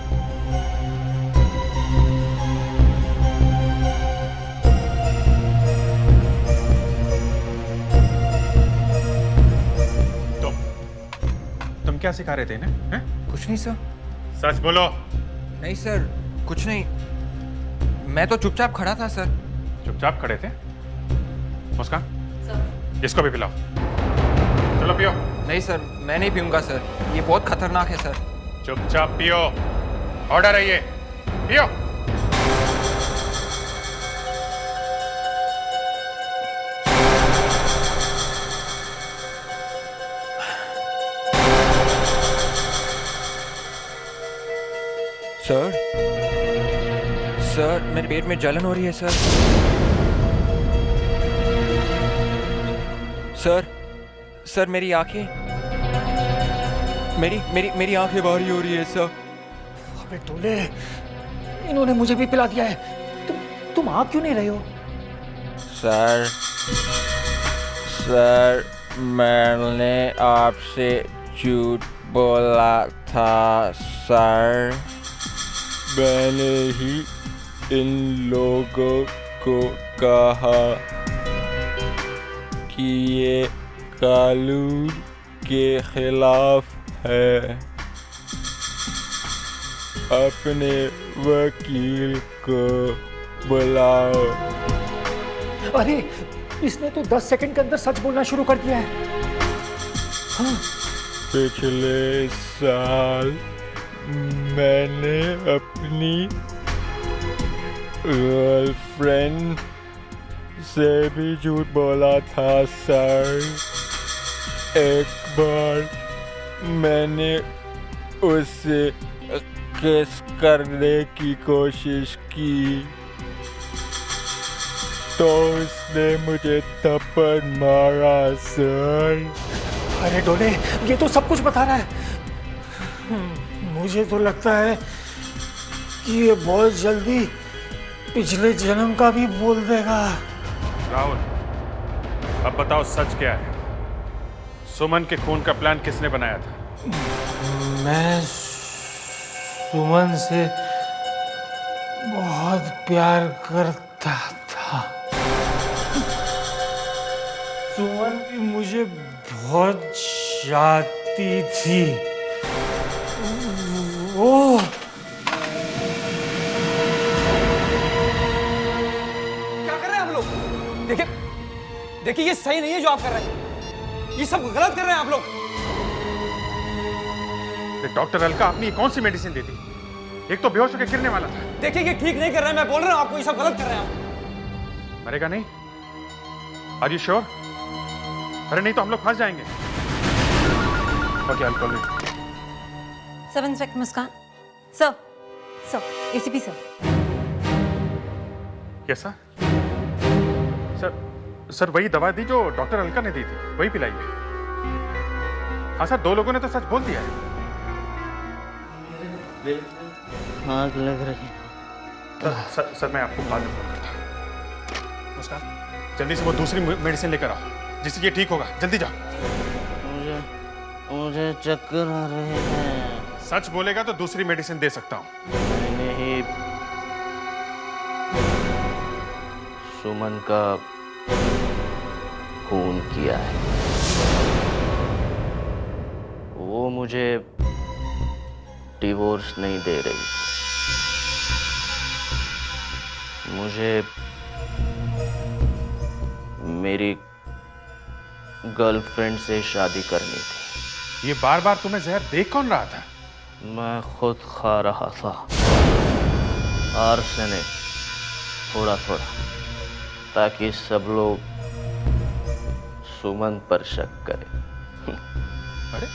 Speaker 14: तुम क्या सिखा रहे थे इन्हें? हैं?
Speaker 16: कुछ नहीं सर।
Speaker 14: सच बोलो।
Speaker 16: नहीं सर, कुछ नहीं। मैं तो चुपचाप खड़ा था सर।
Speaker 14: चुपचाप खड़े थे? मुस्कान, इसको भी पिलाओ। चलो पियो।
Speaker 16: नहीं सर, मैं नहीं पीऊंगा सर, ये बहुत खतरनाक है सर।
Speaker 14: चुपचाप पियो। ऑर्डर है ये, पियो।
Speaker 16: सर, सर मेरे पेट में जलन हो रही है सर। सर, सर मेरी आंखें, मेरी आंखें भारी हो रही है सर।
Speaker 2: अबे टोले, इन्होंने मुझे भी पिला दिया है। तुम आ क्यों नहीं रहे हो?
Speaker 13: सर, सर मैंने आपसे झूठ बोला था सर। मैंने ही इन लोगों को कहा कि ये कानून के खिलाफ है। अपने वकील को बुलाओ।
Speaker 2: अरे इसने तो 10 सेकंड के अंदर सच बोलना शुरू कर दिया है। हाँ।
Speaker 13: पिछले साल मैंने अपनी गर्लफ्रेंड से भी झूठ बोला था सर। एक बार मैंने उससे किस करने की कोशिश की तो उसने मुझे थप्पड़ मारा सर।
Speaker 2: अरे डोले, ये तो सब कुछ बता रहा है। मुझे तो लगता है कि ये बहुत जल्दी पिछले जन्म का भी बोल देगा।
Speaker 14: राहुल, अब बताओ सच क्या है? सुमन के खून का प्लान किसने बनाया था?
Speaker 2: मैं सुमन से बहुत प्यार करता था। सुमन भी मुझे बहुत चाहती थी। वो
Speaker 10: क्या कर रहे हैं आप लोग? देखिए, देखिए ये सही नहीं है जो आप कर रहे हैं। ये सब गलत कर रहे हैं आप लोग।
Speaker 14: डॉक्टर अलका आपने ये कौन सी मेडिसिन दी थी? एक तो बेहोश होकर गिरने वाला था।
Speaker 10: देखिए ये ठीक नहीं कर रहे हैं, मैं बोल रहा हूं आपको, ये सब गलत कर रहे हैं आप।
Speaker 14: मरेगा नहीं? Are you sure? अरे नहीं तो हम लोग फंस जाएंगे। Okay, alcohol.
Speaker 12: Sub inspector Muskan. Sir, sir ACP sir.
Speaker 14: Yes sir. Sir वही दवा दी जो डॉक्टर अलका ने दी थी, वही पिलाइए। हाँ सर, 2 लोगों ने तो सच बोल दिया है।
Speaker 17: आग लग रही है।
Speaker 14: सर मैं आपको बाद में फोन करता हूँ। मुस्कान, जल्दी से वो दूसरी मेडिसिन लेकर आओ जिससे ये ठीक होगा। जल्दी जाओ।
Speaker 17: मुझे चक्कर आ रहे हैं।
Speaker 14: सच बोलेगा तो दूसरी मेडिसिन दे सकता हूँ।
Speaker 17: नहीं, सुमन का खून किया है। वो मुझे डिवोर्स नहीं दे रही। मुझे मेरी गर्लफ्रेंड से शादी करनी थी।
Speaker 14: ये बार बार तुम्हें जहर देख कौन रहा था?
Speaker 17: मैं खुद खा रहा था। आर्सेनिक, थोड़ा थोड़ा। ताकि सब लोग सुमन पर शक करें।
Speaker 14: अरे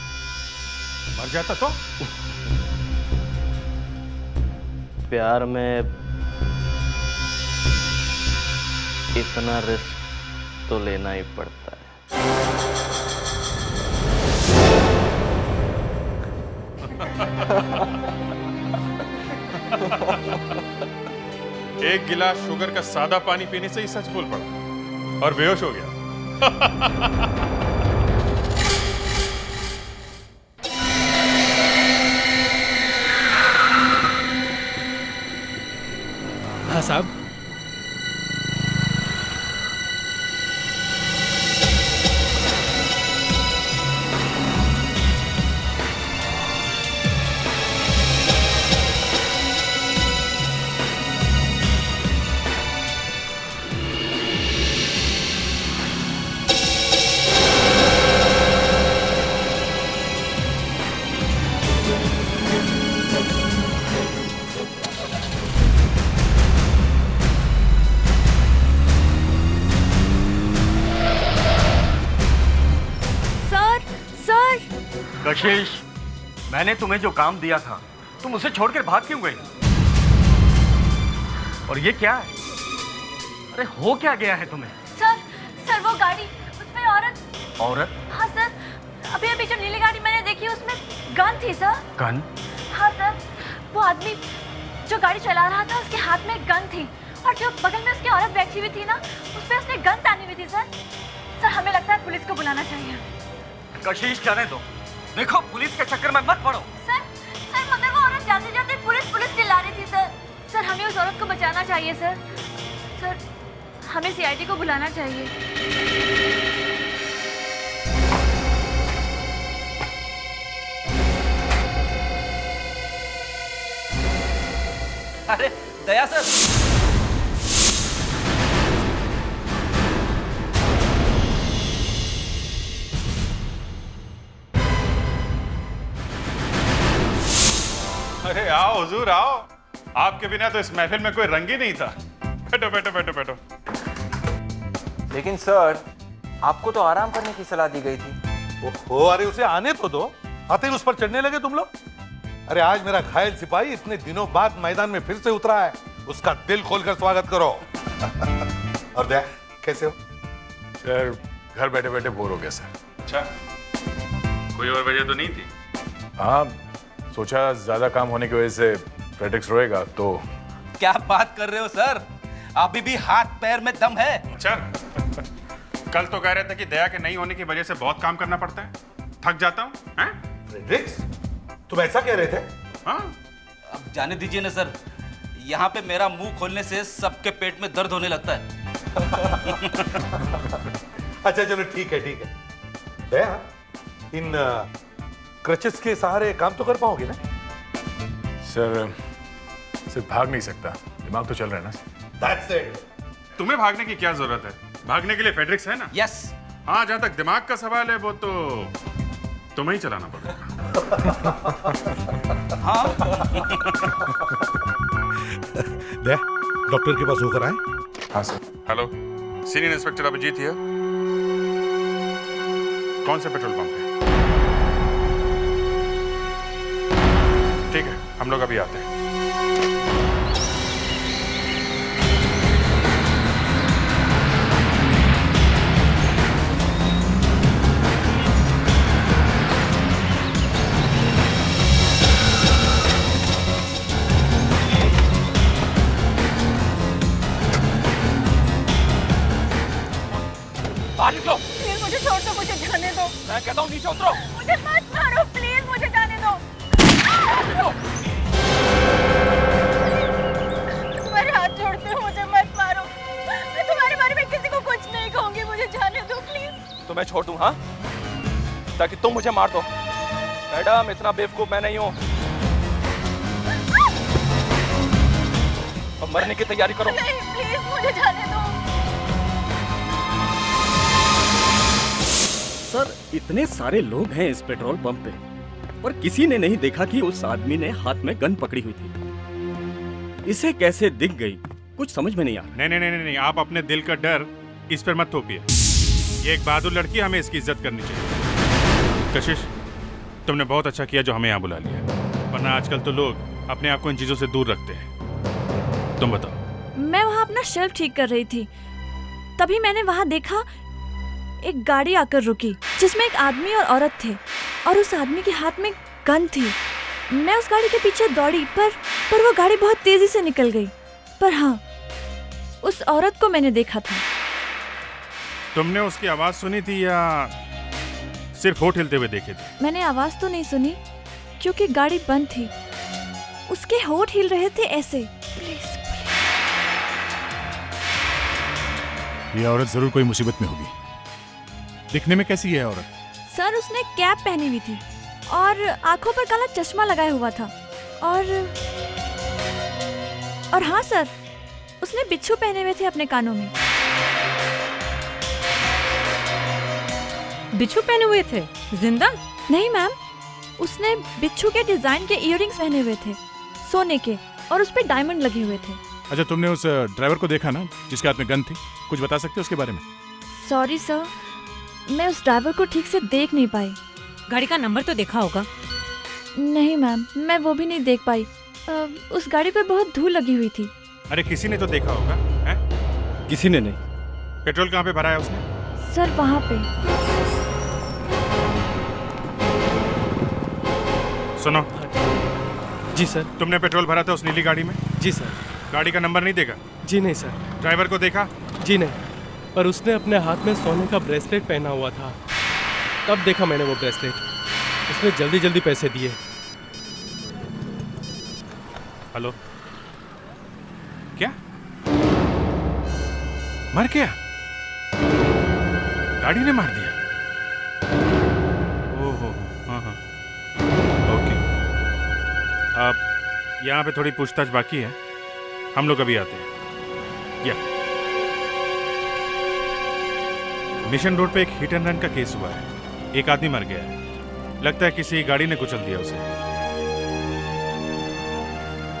Speaker 14: मर जाता तो?
Speaker 17: प्यार में इतना रिस्क तो लेना ही पड़ता है।
Speaker 14: एक गिलास शुगर का सादा पानी पीने से ही सच बोल पड़ा और बेहोश हो गया।
Speaker 2: हाँ साहब।
Speaker 18: कशिश, मैंने तुम्हें जो काम दिया था तुम उसे छोड़कर भाग क्यों गई? और ये क्या है? अरे हो क्या गया है तुम्हें?
Speaker 8: सर वो गाड़ी, उसमें औरत।
Speaker 18: औरत?
Speaker 8: हाँ सर, अभी अभी जो नीली गाड़ी मैंने देखी उसमें गन थी सर।
Speaker 18: गन?
Speaker 8: हाँ सर, वो आदमी जो गाड़ी चला रहा था उसके हाथ में गन थी और जो बगल में उसकी औरत बैठी हुई थी ना उस पर उसने गन तानी हुई थी सर। सर हमें लगता है पुलिस को बुलाना चाहिए।
Speaker 18: कशिश जाने दो, देखो पुलिस के चक्कर में मत पड़ो।
Speaker 8: सर मगर वो औरत जाते जाते पुलिस चिल्ला रही थी सर। सर हमें उस औरत को बचाना चाहिए सर। सर हमें सीआईडी को बुलाना चाहिए।
Speaker 15: अरे दया सर,
Speaker 14: अरे आओ हुजूर आओ, आपके बिना तो इस महफिल में कोई रंग ही नहीं था। बैठो बैठो बैठो बैठो।
Speaker 13: लेकिन सर, आपको तो आराम करने की सलाह दी गई थी।
Speaker 9: ओहो, अरे उसे आने तो दो, आते ही उस पर चढ़ने लगे तुम लोग। अरे आज मेरा घायल सिपाही इतने दिनों बाद मैदान में फिर से उतरा है, उसका दिल खोलकर स्वागत करो। और दया, कैसे हो?
Speaker 14: सर घर बैठे बैठे बोर हो गया सर। अच्छा, कोई और वजह तो नहीं थी?
Speaker 19: हाँ, सोचा ज्यादा काम होने की वजह से फ्रेडरिक्स रोएगा तो।
Speaker 15: क्या बात कर रहे हो सर, अभी भी हाथ पैर में दम है।
Speaker 14: अच्छा, कल तो कह रहे थे कि दया के नहीं होने की वजह से बहुत काम करना पड़ता है, थक जाता हूँ।
Speaker 9: फ्रेडरिक्स, तुम ऐसा कह रहे थे?
Speaker 14: हाँ,
Speaker 15: अब जाने दीजिए ना सर, यहाँ पे मेरा मुंह खोलने से सबके पेट में दर्द होने लगता है।
Speaker 9: अच्छा चलो ठीक है ठीक है। दया, इन क्रचेस के सहारे काम तो कर पाओगे ना?
Speaker 19: सर सिर्फ भाग नहीं सकता, दिमाग तो चल रहा है ना।
Speaker 9: That's it.
Speaker 14: तुम्हें भागने की क्या जरूरत है? भागने के लिए फेड्रिक्स है ना।
Speaker 15: यस।
Speaker 14: हाँ, जहाँ तक दिमाग का सवाल है वो तो तुम्हें ही चलाना पड़ेगा।
Speaker 15: हाँ।
Speaker 9: दया, डॉक्टर के पास होकर आए?
Speaker 19: हाँ sir.
Speaker 14: Hello, senior inspector Abhijeet here. कौन से पेट्रोल पंप पे? ठीक है, हम लोग अभी आते हैं।
Speaker 8: प्लीज मुझे छोड़ दो, मुझे जाने दो।
Speaker 15: मैं कहता हूँ नीचे उतरो।
Speaker 8: मुझे मत मारो प्लीज, मुझे जाने दो। तुम्हारे हाथ जोड़ते हो, मुझे मत मारो। मैं तुम्हारे बारे में किसी को कुछ नहीं कहूंगी, मुझे जाने दो प्लीज।
Speaker 15: तो मैं छोड़ दूं हाँ, ताकि तुम मुझे मार दो। मैडम इतना बेवकूफ मैं नहीं हूँ। अब मरने की तैयारी करो।
Speaker 8: नहीं प्लीज मुझे जाने दो।
Speaker 2: सर इतने सारे लोग हैं इस पेट्रोल पंप पे और किसी ने नहीं देखा कि उस आदमी ने हाथ में गन पकड़ी हुई थी। इसे कैसे दिख गई
Speaker 20: कुछ समझ में नहीं आ रहा।
Speaker 14: नहीं नहीं नहीं नहीं, आप अपने दिल का डर इस पर मत थोपिए। ये एक बहादुर लड़की, हमें इसकी इज्जत करनी चाहिए। कशिश, तुमने बहुत अच्छा किया जो हमें यहाँ बुला लिया, वरना आजकल तो लोग अपने आप को इन चीजों से दूर रखते हैं। तुम बताओ।
Speaker 8: मैं वहाँ अपना शेल्फ ठीक कर रही थी, तभी मैंने वहाँ देखा एक गाड़ी आकर रुकी जिसमें एक आदमी और औरत थे और उस आदमी के हाथ में गन थी। मैं उस गाड़ी के पीछे दौड़ी पर वो गाड़ी बहुत तेजी से निकल गई। पर हाँ, उस औरत को मैंने देखा था।
Speaker 14: तुमने उसकी आवाज सुनी थी या सिर्फ होठ हिलते हुए देखे थे?
Speaker 8: मैंने आवाज तो नहीं सुनी क्योंकि गाड़ी बंद थी। उसके होठ हिल रहे थे ऐसे। प्लीज
Speaker 19: ये औरत जरूर कोई मुसीबत में होगी। दिखने में कैसी है औरत?
Speaker 8: सर, उसने कैप पहनी हुई थी और आंखों पर काला चश्मा लगाया हुआ था और हाँ सर, उसने बिच्छू पहने हुए थे अपने कानों में।
Speaker 12: बिच्छू पहने हुए थे? जिंदा?
Speaker 8: नहीं मैम, उसने बिच्छू के डिजाइन के इयररिंग्स पहने हुए थे, सोने के, और उस पे डायमंड लगे हुए थे।
Speaker 19: अच्छा, तुमने उस ड्राइवर को देखा ना जिसके हाथ में गन थी? कुछ बता सकते हो उसके बारे में?
Speaker 8: सॉरी सर, मैं उस ड्राइवर को ठीक से देख नहीं पाई।
Speaker 12: गाड़ी का नंबर तो देखा होगा?
Speaker 8: नहीं मैम, मैं वो भी नहीं देख पाई। उस गाड़ी पर बहुत धूल लगी हुई थी।
Speaker 14: अरे किसी ने तो देखा होगा, हैं?
Speaker 20: किसी ने नहीं।
Speaker 14: पेट्रोल कहाँ पे भरा है उसने?
Speaker 8: सर, वहाँ पे।
Speaker 14: सुनो।
Speaker 20: जी सर।
Speaker 14: तुमने पेट्रोल भरा था उस नीली गाड़ी में?
Speaker 20: जी सर।
Speaker 14: गाड़ी का नंबर नहीं देखा?
Speaker 20: जी नहीं सर।
Speaker 14: ड्राइवर को देखा?
Speaker 20: जी नहीं, पर उसने अपने हाथ में सोने का ब्रेसलेट पहना हुआ था, तब देखा मैंने वो ब्रेसलेट। उसने जल्दी जल्दी पैसे दिए।
Speaker 14: हेलो, क्या मर गया? गाड़ी ने मार दिया? ओहो, हाँ हाँ, ओके। अब यहाँ पे थोड़ी पूछताछ बाकी है, हम लोग अभी आते हैं। या मिशन रोड पे एक हिट एंड रन का केस हुआ है। एक आदमी मर गया है, लगता है किसी गाड़ी ने कुचल दिया उसे।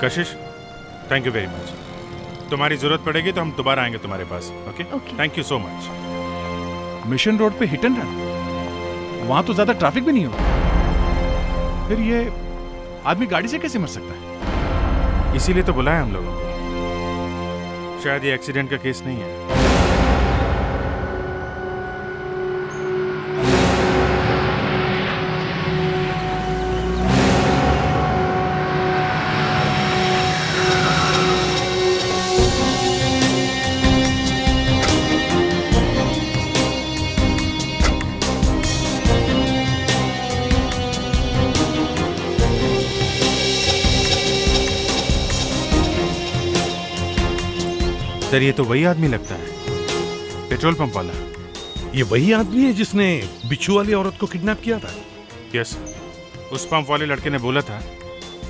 Speaker 14: कशिश, थैंक यू वेरी मच। तुम्हारी जरूरत पड़ेगी तो हम दोबारा आएंगे तुम्हारे पास। Okay, thank you so much.
Speaker 19: Mission road पे हिट एंड रन? वहां तो ज्यादा ट्रैफिक भी नहीं होता, फिर ये आदमी गाड़ी से कैसे मर सकता है?
Speaker 14: इसीलिए तो बुलाया हम लोगों को। शायद ये एक्सीडेंट का केस नहीं है। सर, ये तो वही आदमी लगता है, पेट्रोल पंप वाला।
Speaker 9: ये वही आदमी है जिसने बिच्छू वाली औरत को किडनैप किया था?
Speaker 14: यस, उस पंप वाले लड़के ने बोला था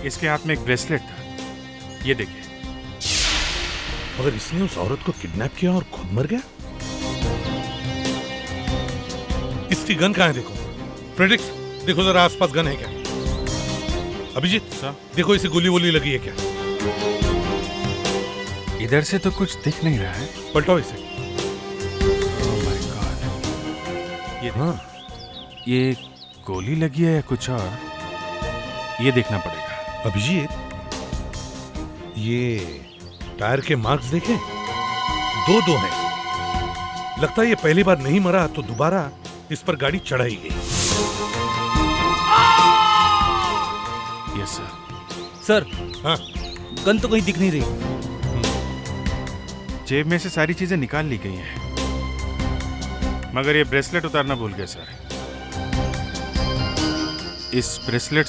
Speaker 14: इसके हाथ में एक ब्रेसलेट था। ये देखिए।
Speaker 9: मगर इसने उस औरत को किडनैप किया और खुद मर गया? इसकी गन कहाँ है? देखो फ्रेडरिक्स, देखो जरा आसपास गन है क्या? अभिजीत सर, देखो इसे गोली वोली लगी है क्या?
Speaker 14: इधर से तो कुछ दिख नहीं रहा है।
Speaker 9: पलटाओ इसे।
Speaker 14: ओह माय गॉड, ये गोली लगी है या कुछ और? ये देखना पड़ेगा।
Speaker 9: अभिजीत, ये टायर के मार्क्स देखे? दो हैं। लगता है ये पहली बार नहीं मरा तो दोबारा इस पर गाड़ी चढ़ाई गई।
Speaker 14: Yes sir.
Speaker 20: सर,
Speaker 9: हाँ,
Speaker 20: गन तो कहीं दिख नहीं रही।
Speaker 14: जेब में से सारी चीजें निकाल ली गई हैं, मगर ये ब्रेसलेट उतारना भूल गए सर। इस ब्रेसलेट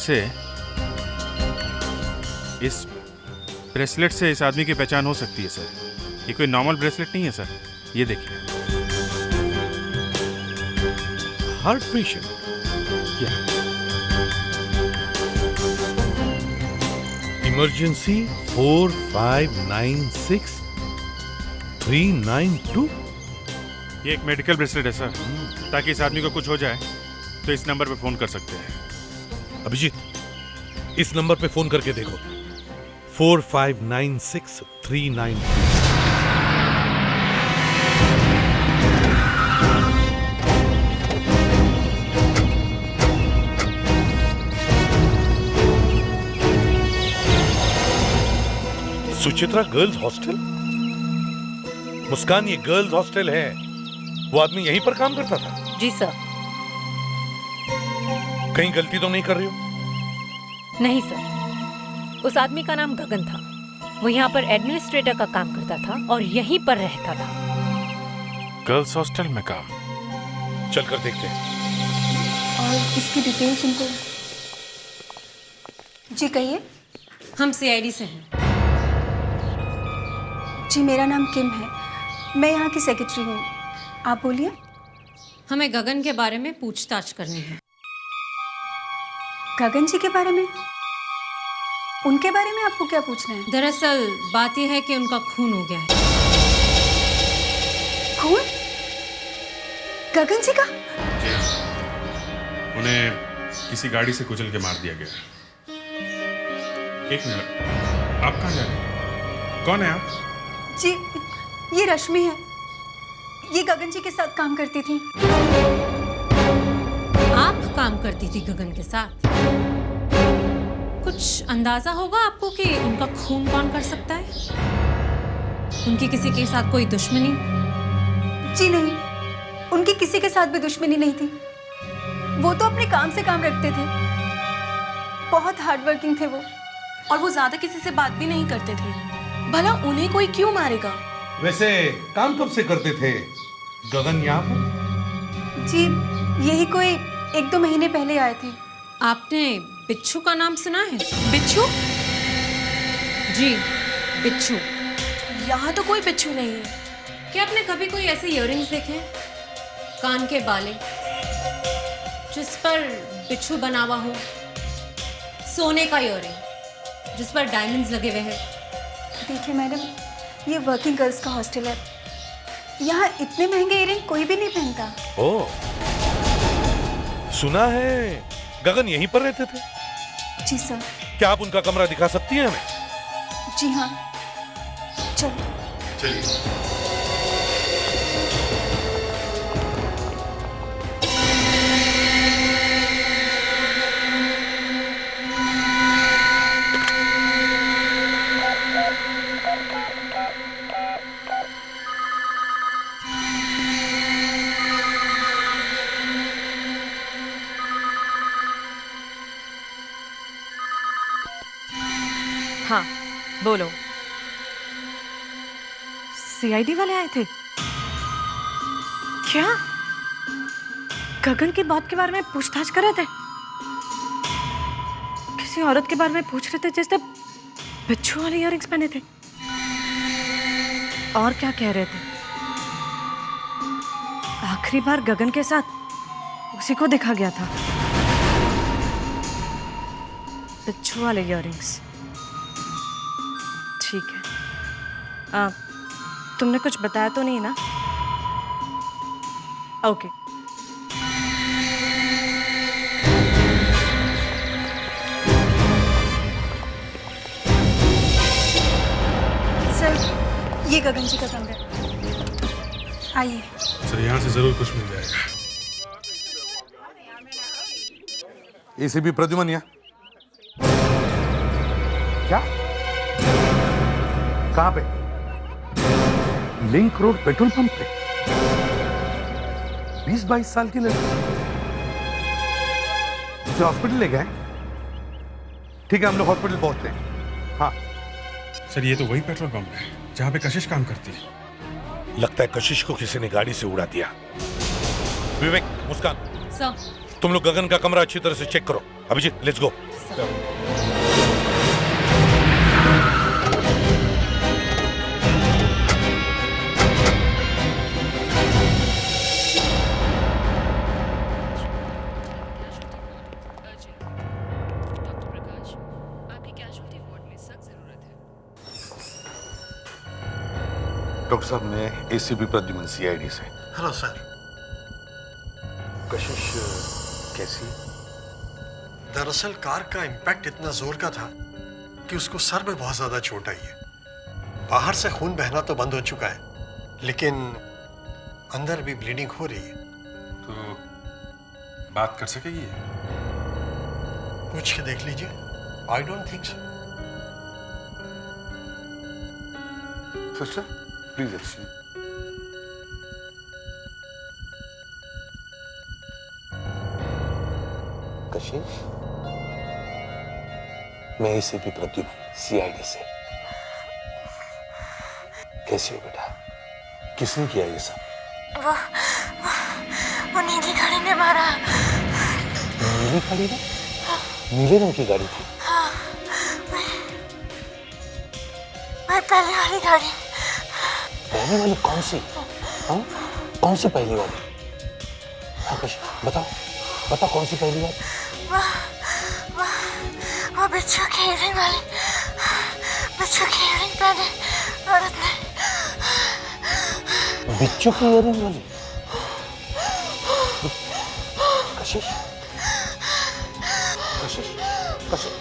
Speaker 14: से इस आदमी की पहचान हो सकती है सर। ये कोई नॉर्मल ब्रेसलेट नहीं है सर। ये देखिए।
Speaker 9: Heart patient? इमरजेंसी 4596-392।
Speaker 14: ये एक मेडिकल ब्रेसलेट है सर, ताकि इस आदमी को कुछ हो जाए तो इस नंबर पे फोन कर सकते हैं।
Speaker 9: अभिजीत, इस नंबर पे फोन करके देखो। 4596-392। विचित्रा गर्ल्स हॉस्टल? मुस्कान, ये गर्ल्स हॉस्टल है। वो आदमी यहीं पर काम करता था?
Speaker 12: जी सर।
Speaker 9: कहीं गलती तो नहीं कर रही हो?
Speaker 12: नहीं सर, उस आदमी का नाम गगन था। वो यहाँ पर एडमिनिस्ट्रेटर का काम करता था और यहीं पर रहता था।
Speaker 14: गर्ल्स हॉस्टल में काम?
Speaker 9: चलकर देखते हैं।
Speaker 7: और इसकी डिटेल्स उनको। जी कहिए।
Speaker 12: हम सीआईडी से हैं।
Speaker 7: जी मेरा नाम किम है, मैं यहाँ की सेक्रेटरी हूँ। आप बोलिए।
Speaker 12: हमें गगन के बारे में पूछताछ करनी है।
Speaker 7: गगन जी के बारे में? उनके बारे में आपको क्या पूछना है?
Speaker 12: दरअसल बात यह है कि उनका खून हो गया है।
Speaker 7: खून? गगन जी का?
Speaker 14: उन्हें किसी गाड़ी से कुचल के मार दिया गया। एक मिनट, आप कहाँ जा रहे हैं? कौन है आप?
Speaker 7: जी ये रश्मि है, ये गगन जी के साथ काम करती थी।
Speaker 12: आप काम करती थी गगन के साथ? कुछ अंदाजा होगा आपको कि उनका खून कौन कर सकता है? उनकी किसी के साथ कोई दुश्मनी?
Speaker 7: जी नहीं, उनकी किसी के साथ भी दुश्मनी नहीं थी। वो तो अपने काम से काम रखते थे, बहुत हार्ड वर्किंग थे वो।
Speaker 8: और वो ज्यादा किसी से बात भी नहीं करते थे। भला उन्हें कोई क्यों मारेगा?
Speaker 9: वैसे काम कब से करते थे गगन यहाँ पर?
Speaker 7: जी यही कोई 1-2 महीने पहले आए थे।
Speaker 12: आपने बिच्छू का नाम सुना है?
Speaker 8: बिच्छू?
Speaker 12: जी बिच्छू।
Speaker 8: यहाँ तो कोई बिच्छू नहीं है।
Speaker 12: क्या आपने कभी कोई ऐसे इयररिंग्स देखे, कान के बाले, जिस पर बिच्छू बना हुआ हो? सोने का इयररिंग जिस पर डायमंड्स लगे हुए हैं।
Speaker 7: देखिए मैडम, ये वर्किंग गर्ल्स का हॉस्टल है, यहाँ इतने महंगे इयररिंग कोई भी नहीं पहनता।
Speaker 9: ओह, सुना है गगन यहीं पर रहते थे?
Speaker 7: जी सर।
Speaker 9: क्या आप उनका कमरा दिखा सकती हैं हमें?
Speaker 7: जी हाँ, चलो।
Speaker 9: चलिए।
Speaker 8: हाँ बोलो। सीआईडी वाले आए थे क्या? गगन की बात के बारे में पूछताछ कर रहे थे? किसी औरत के बारे में पूछ रहे थे जिसने बिच्छू वाले इयररिंग्स पहने थे। और क्या कह रहे थे? आखिरी बार गगन के साथ उसी को देखा गया था, बिच्छू वाले इयररिंग्स। ठीक है, तुमने कुछ बताया तो नहीं ना? ओके।
Speaker 7: सर ये गगन जी का कमरा, आइए।
Speaker 14: सर यहाँ से जरूर कुछ मिल जाएगा।
Speaker 9: एसीपी प्रद्युमन यहाँ? क्या? कहाँ पे? लिंक रोड पेट्रोल पंप पे 20-22 साल की लड़की उसे हॉस्पिटल ले गए? ठीक है, हम लोग हॉस्पिटल पहुंचते हैं। हाँ
Speaker 14: सर, ये तो वही पेट्रोल पंप है जहाँ पे कशिश काम करती है।
Speaker 9: लगता है कशिश को किसी ने गाड़ी से उड़ा दिया। विवेक, मुस्कान,
Speaker 12: सर
Speaker 9: तुम लोग गगन का कमरा अच्छी तरह से चेक करो। Abhijit, let's go. डॉक्टर साहब, मैं एसीपी प्रद्युमन सीआईडी से।
Speaker 5: Hello sir.
Speaker 9: कशिश कैसी?
Speaker 5: दरअसल कार का इम्पैक्ट इतना जोर का था कि उसको सर में बहुत ज्यादा चोट आई है। बाहर से खून बहना तो बंद हो चुका है, लेकिन अंदर भी ब्लीडिंग हो रही है।
Speaker 14: तो बात कर सकेगी?
Speaker 5: पूछ के देख लीजिए। I don't think so.
Speaker 9: Sister please excuse.
Speaker 21: कशिश, मैं एसीपी प्रद्युम्न, सीआईडी से। कैसी हो बेटा? किसने किया ये सब?
Speaker 22: वो नीली गाड़ी ने मारा।
Speaker 21: नीली गाड़ी ने? नीले रंग की गाड़ी थी?
Speaker 22: हाँ, मैं पहली वाली गाड़ी।
Speaker 21: पहले वाली कौन सी? हाँ? कौन सी पहली वाली? हाँ कशिश, बताओ बताओ कौन सी पहली वाली?
Speaker 22: वो बिच्छू की इयरिंग वाली, बिच्छू की इयरिंग पहने औरत ने।
Speaker 21: बिच्छू की इयरिंग वाली? कशिश, कशिश, कशिश,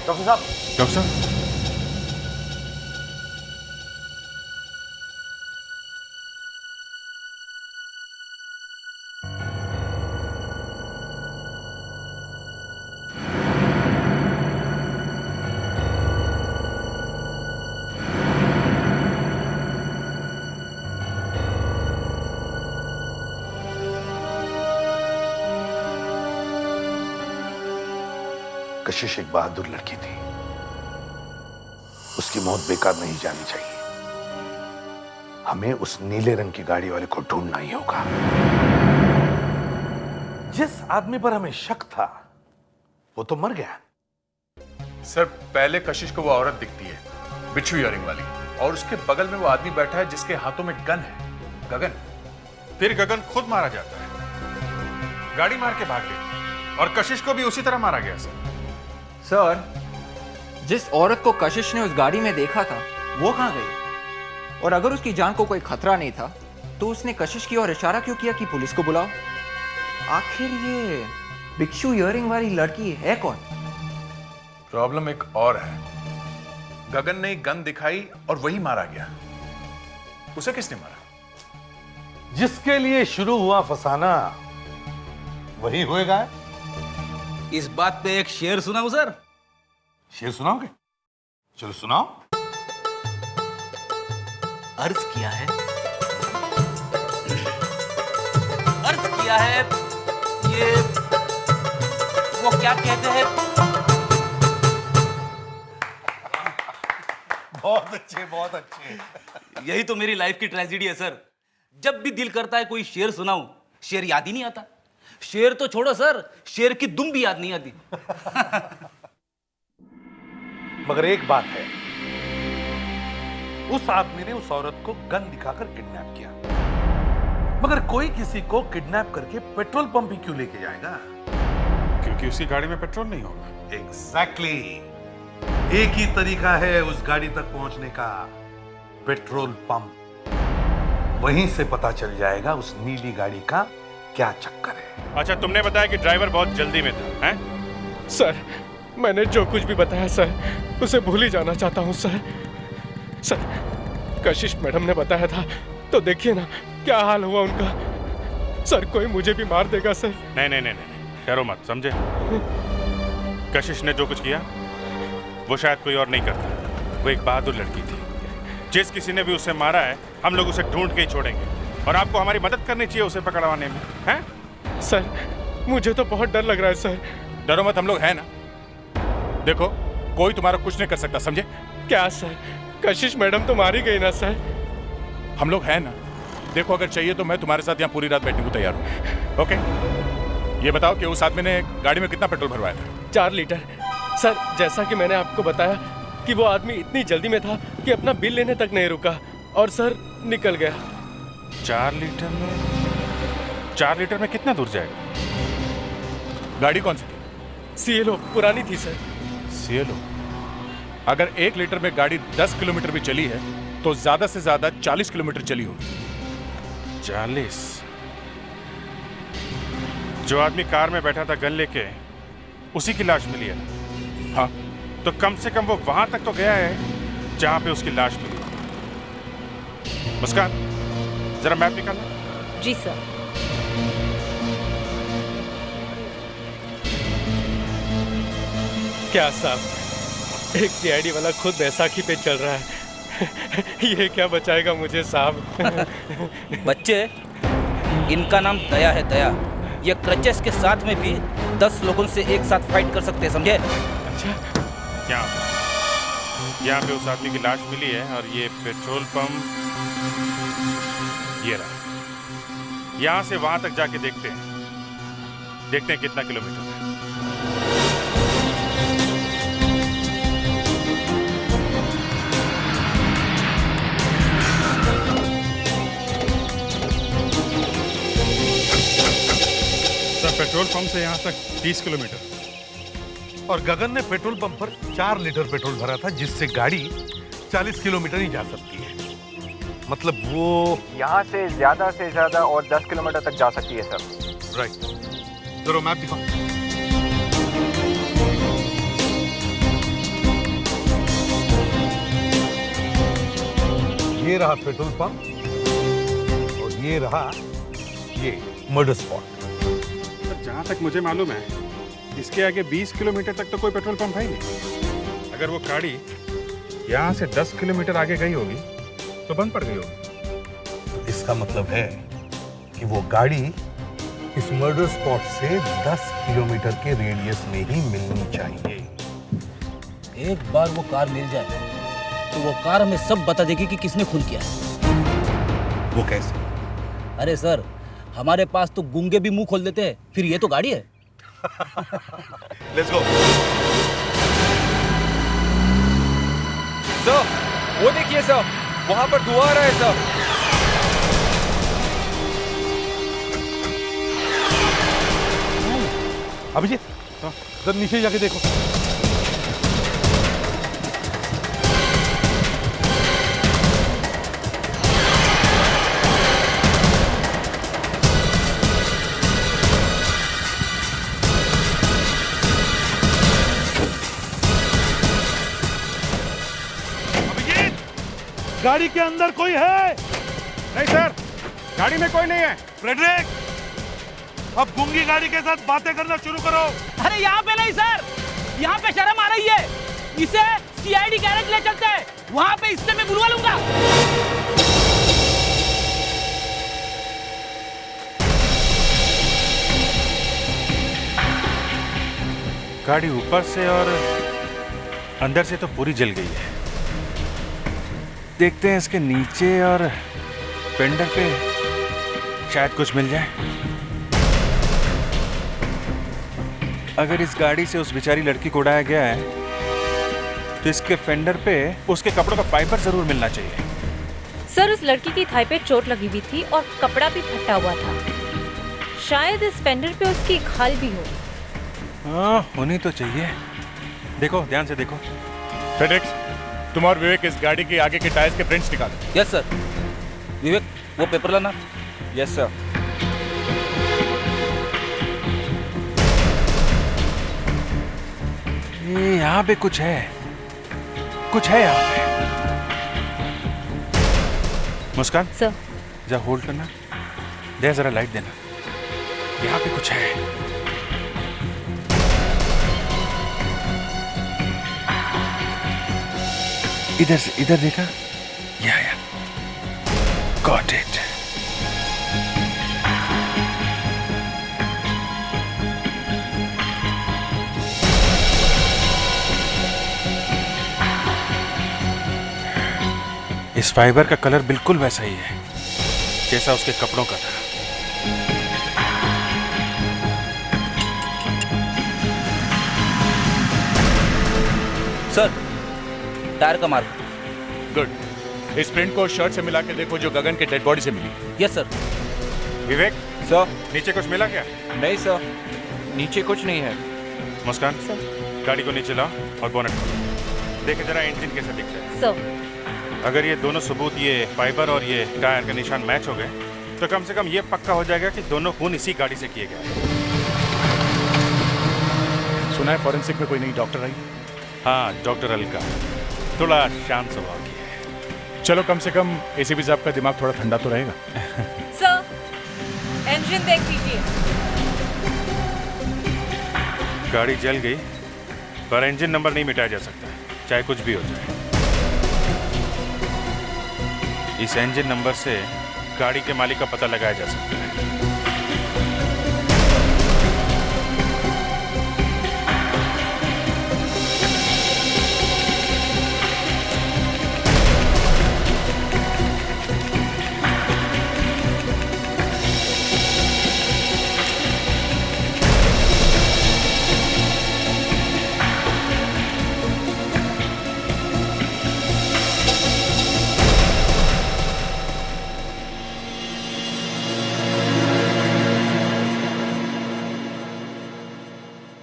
Speaker 21: डॉक्टर साहब।
Speaker 19: डॉक्टर साहब,
Speaker 9: कशिश एक बहादुर लड़की थी, उसकी मौत बेकार नहीं जानी चाहिए। हमें उस नीले रंग की गाड़ी वाले को ढूंढना ही होगा। जिस आदमी पर हमें शक था वो तो मर गया।
Speaker 14: सर पहले कशिश को वो औरत दिखती है, बिच्छू इयरिंग वाली, और उसके बगल में वो आदमी बैठा है जिसके हाथों में गन है, गगन। फिर गगन खुद मारा जाता है, गाड़ी मार के भाग गई, और कशिश को भी उसी तरह मारा गया सर।
Speaker 16: सर, जिस औरत को कशिश ने उस गाड़ी में देखा था वो कहां गई? और अगर उसकी जान को कोई खतरा नहीं था तो उसने कशिश की ओर इशारा क्यों किया कि पुलिस को बुलाओ? आखिर ये बिच्छू इयरिंग वाली लड़की है कौन?
Speaker 14: प्रॉब्लम एक और है, गगन ने गन दिखाई और वही मारा गया। उसे किसने मारा?
Speaker 9: जिसके लिए शुरू हुआ फसाना वही होएगा।
Speaker 15: इस बात पे एक शेर सुनाऊं सर?
Speaker 9: शेर सुनाओगे? चलो सुनाओ।
Speaker 15: अर्ज किया है, अर्ज किया है, ये वो क्या कहते हैं?
Speaker 9: बहुत अच्छे, बहुत अच्छे।
Speaker 15: यही तो मेरी लाइफ की ट्रेजेडी है सर। जब भी दिल करता है कोई शेर सुनाऊं, शेर याद ही नहीं आता। शेर तो छोड़ो सर, शेर की दुम भी याद नहीं आती।
Speaker 9: मगर एक बात है, उस आदमी ने उस औरत को गन दिखाकर किडनैप किया, मगर कोई किसी को किडनैप करके पेट्रोल पंप ही क्यों लेके जाएगा?
Speaker 14: क्योंकि उसकी गाड़ी में पेट्रोल नहीं होगा।
Speaker 9: एग्जैक्टली। एक ही तरीका है उस गाड़ी तक पहुंचने का, पेट्रोल पंप। वहीं से पता चल जाएगा उस नीली गाड़ी का क्या चक्कर है।
Speaker 14: अच्छा, तुमने बताया कि ड्राइवर बहुत जल्दी में था, हैं?
Speaker 20: सर, मैंने जो कुछ भी बताया सर, उसे भूल ही जाना चाहता हूँ सर। सर, कशिश मैडम ने बताया था, तो देखिए ना क्या हाल हुआ उनका। सर, कोई मुझे भी मार देगा सर।
Speaker 14: नहीं नहीं नहीं नहीं, डरो मत, समझे? कशिश ने जो कुछ किया वो शायद कोई और नहीं करता। वो एक बहादुर लड़की थी। जिस किसी ने भी उसे मारा है, हम लोग उसे ढूंढ के ही छोड़ेंगे, और आपको हमारी मदद करनी चाहिए उसे पकड़वाने में, हैं?
Speaker 20: सर, मुझे तो बहुत डर लग रहा है सर।
Speaker 14: डरो मत, हम लोग हैं ना। देखो, कोई तुम्हारा कुछ नहीं कर सकता, समझे?
Speaker 20: क्या सर? कशिश मैडम तो मारी गई ना सर?
Speaker 14: हम लोग हैं ना। देखो, अगर चाहिए तो मैं तुम्हारे साथ यहाँ पूरी रात बैठने को तैयार हूँ। ओके? ये बताओ कि उस आदमी ने गाड़ी में कितना पेट्रोल भरवाया था?
Speaker 20: 4 लीटर। सर, जैसा कि मैंने आपको बताया कि वो आदमी इतनी जल्दी में था कि अपना बिल लेने तक नहीं रुका, और सर निकल गया।
Speaker 14: 4 लीटर में? 4 लीटर में कितना दूर जाएगा? गाड़ी कौन सी थी?
Speaker 20: सीएलओ पुरानी थी सर।
Speaker 14: सीएलओ? अगर 1 लीटर में गाड़ी 10 किलोमीटर भी चली है तो ज्यादा से ज्यादा 40 किलोमीटर चली होगी। 40? जो आदमी कार में बैठा था गन लेके, उसी की लाश मिली है। हाँ, तो कम से कम वो वहां तक तो गया है जहां पे उसकी लाश मिली। मुस्कान, जरा मैप निकालना।
Speaker 12: जी सर।
Speaker 20: क्या साहब, एक सीआईडी वाला खुद बैसाखी पे चल रहा है, ये क्या बचाएगा मुझे साहब?
Speaker 15: बच्चे, इनका नाम दया है, दया। ये क्रचेस के साथ में भी 10 लोगों से एक साथ फाइट कर सकते हैं, समझे?
Speaker 20: अच्छा।
Speaker 14: क्या यहाँ पे उस आदमी की लाश मिली है और ये पेट्रोल पंप ये रहा। यहाँ से वहां तक जाके देखते हैं कितना किलोमीटर है। पेट्रोल पंप से यहाँ तक 30 किलोमीटर।
Speaker 9: और गगन ने पेट्रोल पंप पर 4 लीटर पेट्रोल भरा था, जिससे गाड़ी 40 किलोमीटर ही जा सकती है। मतलब वो
Speaker 16: यहाँ से ज्यादा और 10 किलोमीटर तक जा सकती है सर।
Speaker 9: राइट। जरा मैप दिखाओ। ये रहा पेट्रोल पंप और ये रहा ये मर्डर स्पॉट।
Speaker 14: जहाँ तक मुझे मालूम है, इसके आगे 20 किलोमीटर तक तो कोई पेट्रोल पंप है ही नहीं। अगर वो गाड़ी यहाँ से 10 किलोमीटर आगे गई होगी तो बंद पड़ गई होगी।
Speaker 9: इसका मतलब है कि वो गाड़ी इस मर्डर स्पॉट से 10 किलोमीटर के रेडियस में ही मिलनी चाहिए।
Speaker 15: एक बार वो कार मिल जाए तो वो कार हमें सब बता देगी कि किसने खून किया है।
Speaker 9: वो कैसे?
Speaker 15: अरे सर, हमारे पास तो गूंगे भी मुंह खोल देते हैं, फिर ये तो गाड़ी है।
Speaker 9: Let's go.
Speaker 16: सर, वो देखिए सर, वहां पर धुआं आ रहा है सर।
Speaker 9: अभिजीत, जरा नीचे जाके देखो।
Speaker 19: गाड़ी के अंदर कोई है?
Speaker 14: नहीं सर, गाड़ी में कोई नहीं है।
Speaker 9: फ्रेडरिक, अब गूंगी गाड़ी के साथ बातें करना शुरू करो।
Speaker 4: अरे यहाँ पे नहीं सर, यहाँ पे शर्म आ रही है। इसे सीआईडी गैरेज ले चलते हैं, वहाँ पे इससे मैं बुलवा लूंगा।
Speaker 14: गाड़ी ऊपर से और अंदर से तो पूरी जल गई है। देखते हैं इसके नीचे और फेंडर पे शायद कुछ मिल जाए। अगर इस गाड़ी से उस बेचारी लड़की को उड़ाया गया है तो इसके फेंडर पे उसके कपड़ों का फाइबर जरूर मिलना चाहिए।
Speaker 12: सर, उस लड़की की थाई पे चोट लगी हुई थी और कपड़ा भी फटा हुआ था। शायद इस फेंडर पे उसकी खाल भी हो।
Speaker 14: हाँ, होनी तो चाहिए। देखो, ध्यान से देखो।
Speaker 19: फेडेक्स, तुम और विवेक इस गाड़ी के आगे के टायर्स के प्रिंट्स निकालो।
Speaker 15: Yes sir. विवेक, वो पेपर लाना।
Speaker 16: Yes sir.
Speaker 14: ये यहाँ पे कुछ है यहाँ पे। मुस्कान
Speaker 12: सर,
Speaker 14: जा होल्ड करना, दे जरा लाइट देना। यहाँ पे कुछ है। इधर से, इधर देखा? या गॉट इट। इस फाइबर का कलर बिल्कुल वैसा ही है जैसा उसके कपड़ों का था।
Speaker 15: सर, टायर का मार्क।
Speaker 19: गुड। इस प्रिंट को शर्ट से मिला के देखो जो गगन के डेड बॉडी से मिली।
Speaker 15: Yes sir.
Speaker 14: विवेक
Speaker 16: सर,
Speaker 14: नीचे कुछ मिला क्या?
Speaker 16: नहीं सर, नीचे कुछ नहीं है।
Speaker 14: मुस्कान, गाड़ी को नीचे लाओ और बोनट खोलो। देखे जरा इंजन कैसे दिखता है।
Speaker 12: सर,
Speaker 14: अगर ये दोनों सबूत, ये फाइबर और ये टायर का निशान मैच हो गए तो कम से कम ये पक्का हो जाएगा कि दोनों खून इसी गाड़ी से किए गए।
Speaker 19: सुना है फॉरेंसिक में कोई नई डॉक्टर आई?
Speaker 14: हाँ, डॉक्टर अलका थोड़ा शांत स्वभाव की है।
Speaker 19: चलो, कम से कम एसीपी साहब का दिमाग थोड़ा ठंडा तो रहेगा।
Speaker 12: सर, इंजन देख लीजिए।
Speaker 14: गाड़ी जल गई पर इंजन नंबर नहीं मिटाया जा सकता, चाहे कुछ भी हो जाए। इस इंजन नंबर से गाड़ी के मालिक का पता लगाया जा सकता है।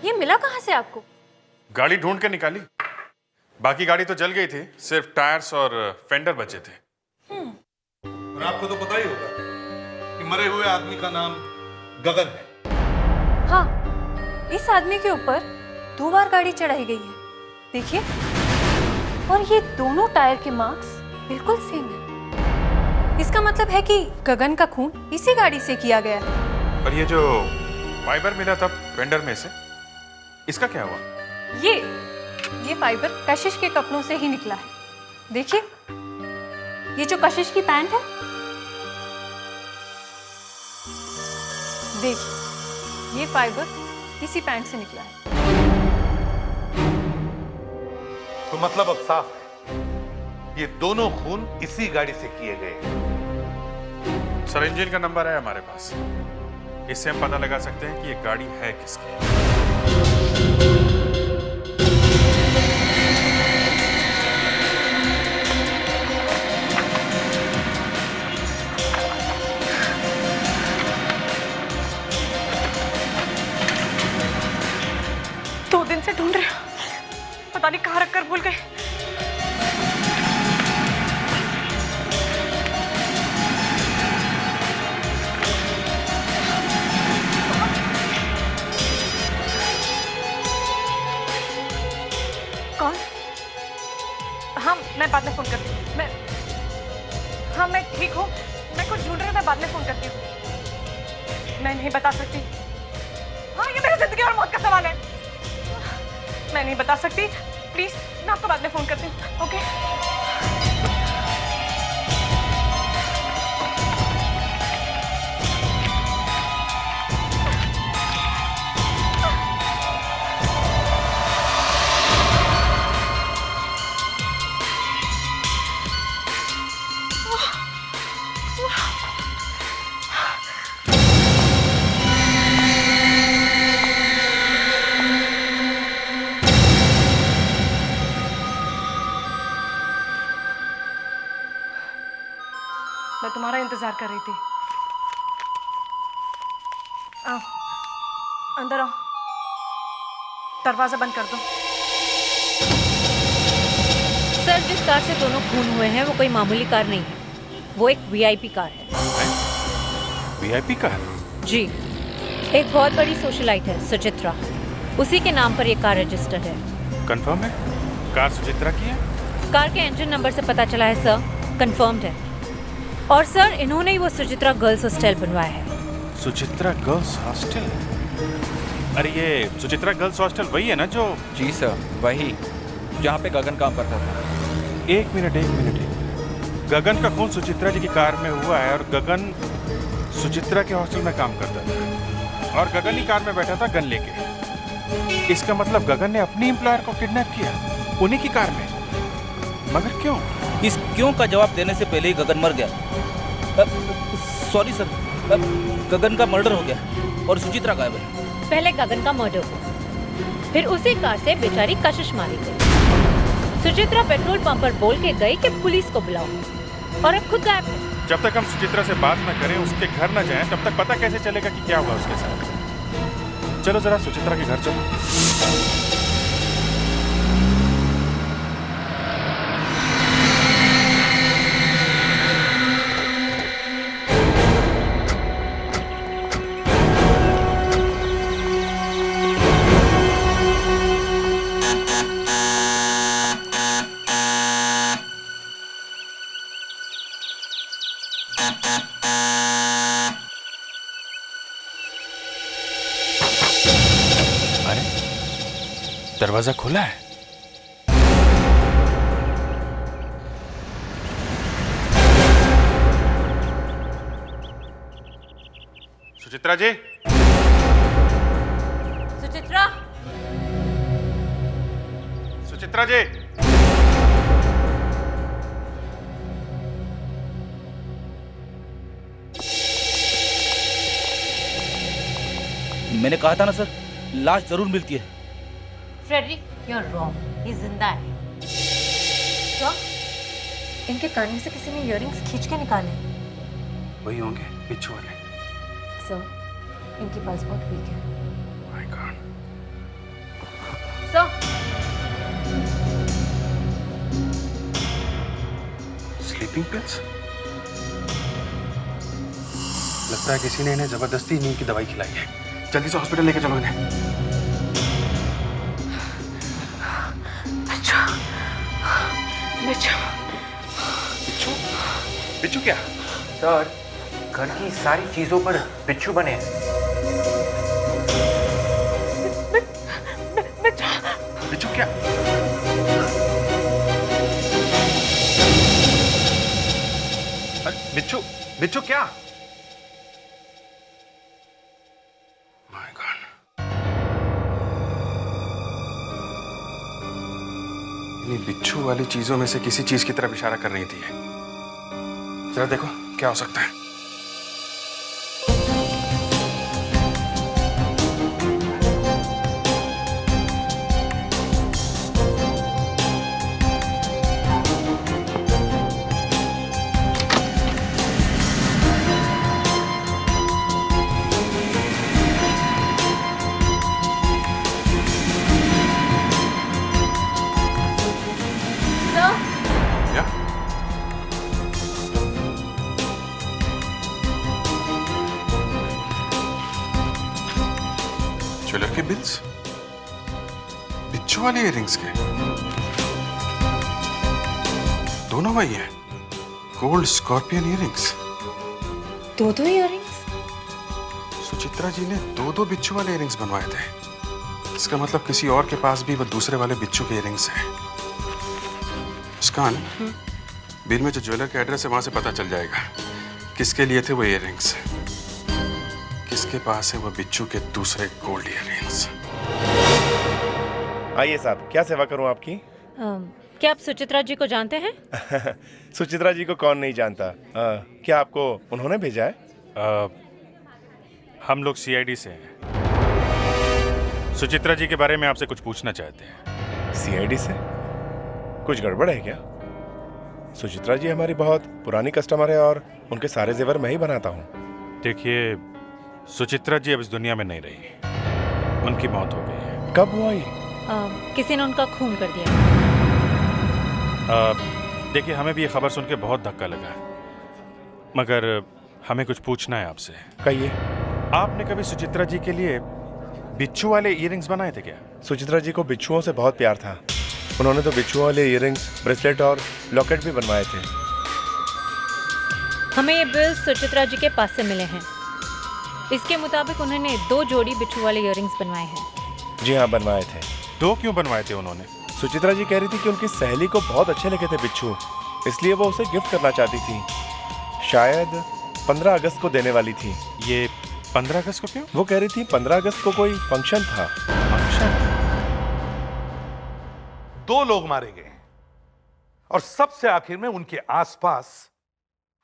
Speaker 12: ये मिला कहाँ से आपको?
Speaker 14: गाड़ी ढूंढ के निकाली। बाकी गाड़ी तो जल गई थी, सिर्फ टायर्स और फेंडर बचे थे।
Speaker 9: और आपको तो पता ही होगा कि मरे हुए आदमी का नाम गगन है।
Speaker 7: हाँ, इस आदमी के ऊपर 2 बार गाड़ी चढ़ाई गई है, देखिए। और ये दोनों टायर के मार्क्स बिल्कुल सेम है। इसका मतलब है कि गगन का खून इसी गाड़ी से किया गया है।
Speaker 14: और ये जो फाइबर मिला था फेंडर में से, इसका क्या हुआ?
Speaker 7: ये फाइबर कशिश के कपड़ों से ही निकला है। देखिए, ये जो कशिश की पैंट है, देखिए, ये फाइबर इसी पैंट से निकला है।
Speaker 9: तो मतलब अब साफ है, ये दोनों खून इसी गाड़ी से किए गए।
Speaker 14: सर, इंजन का नंबर है हमारे पास, इससे हम पता लगा सकते हैं कि ये गाड़ी है किसकी।
Speaker 1: दो दिन से ढूंढ रहे हो, पता नहीं कहाँ रखकर भूल गए। कौन? हाँ, मैं बाद में फोन करती हूँ। मैं ठीक हूँ, मैं कुछ ढूंढ रही हूँ, मैं बाद में फोन करती हूँ। मैं नहीं बता सकती। हाँ, ये मेरी जिंदगी और मौत का सवाल है। मैं नहीं बता सकती, प्लीज। मैं आपको बाद में फोन करती हूँ, ओके? मैं तुम्हारा इंतजार कर रही थी। आओ, अंदर आओ। दरवाजा बंद कर दो।
Speaker 12: सर, जिस कार से दोनों खून हुए हैं वो कोई मामूली कार नहीं है, वो एक वीआईपी कार है।
Speaker 14: VIP car?
Speaker 12: जी, एक बहुत बड़ी सोशलाइट है, सुचित्रा। उसी के नाम पर ये कार रजिस्टर्ड है।
Speaker 14: कंफर्म है? कार सुचित्रा की है?
Speaker 12: कार के इंजन नंबर से पता चला है सर, कंफर्म्ड है। और सर, इन्होंने ही वो सुचित्रा गर्ल्स हॉस्टल बनवाया है।
Speaker 14: Suchitra girls hostel? अरे ये सुचित्रा गर्ल्स हॉस्टल वही है ना जो?
Speaker 16: जी सर, वही, जहाँ पे गगन काम करता था।
Speaker 14: एक मिनट। गगन का खून सुचित्रा जी की कार में हुआ है और गगन सुचित्रा के हॉस्टल में काम करता था और गगन ही कार में बैठा था गन लेके। इसका मतलब गगन ने अपनी एम्प्लॉयर को किडनैप किया उन्हीं की कार में। मगर क्यों?
Speaker 15: इस क्यों का जवाब देने से पहले ही गगन मर गया। सॉरी सर, गगन का मर्डर हो गया और सुचित्रा गायब है।
Speaker 12: पहले गगन का मर्डर हुआ, फिर उसी कार से बेचारी कशिश मारी गई। सुचित्रा पेट्रोल पंप पर बोल के गई कि पुलिस को बुलाओ, और अब खुद गायब है।
Speaker 14: जब तक हम सुचित्रा से बात न करें, उसके घर न जाएं, तब तक पता कैसे चलेगा कि क्या हुआ उसके साथ। चलो जरा सुचित्रा के घर चलो। दरवाजा खुला है। सुचित्रा जी।
Speaker 12: सुचित्रा।
Speaker 14: सुचित्रा जी।
Speaker 15: मैंने कहा था ना सर, लाश जरूर मिलती है।
Speaker 12: Frederick, you're wrong. ये जिंदा है। क्या? इनके कान में से किसी ने इयररिंग्स खींच के निकाले।
Speaker 14: वही होंगे बिच्छू वाले।
Speaker 12: सर, इनकी पल्स बहुत वीक है।
Speaker 14: My God.
Speaker 12: Sir,
Speaker 14: sleeping pills? लगता है किसी ने इन्हें जबरदस्ती नींद की दवाई खिलाई है। जल्दी से हॉस्पिटल लेके चलो इन्हें।
Speaker 22: बिच्छू, बिच्छू,
Speaker 9: बिच्छू? बिच्छू क्या?
Speaker 16: सर, घर की सारी चीजों पर बिच्छू बने हैं।
Speaker 9: बिच्छू क्या? बिच्छू, बिच्छू क्या?
Speaker 14: इन्हीं बिच्छू वाली चीजों में से किसी चीज की तरफ इशारा कर रही थी। जरा देखो क्या हो सकता है। ज्वेलर के बिल्स, बिच्छू वाले इयररिंग्स के, दोनों वही है। Gold scorpion earrings.
Speaker 12: दो इयररिंग्स?
Speaker 14: सुचित्रा जी ने दो बिच्छू वाले इयररिंग्स बनवाए थे। इसका मतलब किसी और के पास भी वो दूसरे वाले बिच्छू के इयररिंग्स हैं। मुस्कान, बिल में जो ज्वेलर का एड्रेस है वहां से पता चल जाएगा किसके लिए थे वो इयररिंग्स, किसके पास है वो बिच्छू के दूसरे गोल्ड इयररिंग्स।
Speaker 3: आइए साहब, क्या सेवा करूं आपकी?
Speaker 12: क्या आप सुचित्रा जी को जानते हैं?
Speaker 3: सुचित्रा जी को कौन नहीं जानता। क्या आपको उन्होंने भेजा है?
Speaker 14: हम लोग सीआईडी से हैं। सुचित्रा जी के बारे में आपसे कुछ पूछना चाहते हैं।
Speaker 3: सीआईडी से? कुछ गड़बड़ है क्या? सुचित्रा जी हमारी बहुत पुरानी कस्टमर है और उनके सारे जेवर मैं ही बनाता हूँ।
Speaker 14: देखिए, सुचित्रा जी अब इस दुनिया में नहीं रही, उनकी मौत हो गई है।
Speaker 3: कब हुआ ये?
Speaker 12: किसी ने उनका खून कर दिया।
Speaker 14: देखिए, हमें भी ये खबर सुन के बहुत धक्का लगा, मगर हमें कुछ पूछना है आपसे।
Speaker 3: कहिए।
Speaker 14: आपने कभी सुचित्रा जी के लिए बिच्छू वाले इयररिंग्स बनाए थे क्या?
Speaker 3: सुचित्रा जी को बिच्छुओं से बहुत प्यार था। उन्होंने तो बिच्छुओं वाले इयररिंग्स, ब्रेसलेट और लॉकेट भी बनवाए थे।
Speaker 12: हमें ये बिल्स सुचित्रा जी के पास से मिले हैं। इसके मुताबिक उन्होंने 2 जोड़ी बिच्छू वाले इयररिंग्स बनवाए हैं।
Speaker 3: जी हाँ, बनवाए थे।
Speaker 14: 2 क्यों बनवाए थे उन्होंने?
Speaker 3: सुचित्रा जी कह रही थी कि उनकी सहेली को बहुत अच्छे लगे थे बिच्छू, इसलिए वो उसे गिफ्ट करना चाहती थी। शायद 15 अगस्त को देने वाली थी।
Speaker 14: ये 15 अगस्त को क्यों?
Speaker 3: वो कह रही थी 15 अगस्त को कोई फंक्शन था।
Speaker 14: फंक्शन?
Speaker 9: 2 लोग मारे गए और सबसे आखिर में उनके आसपास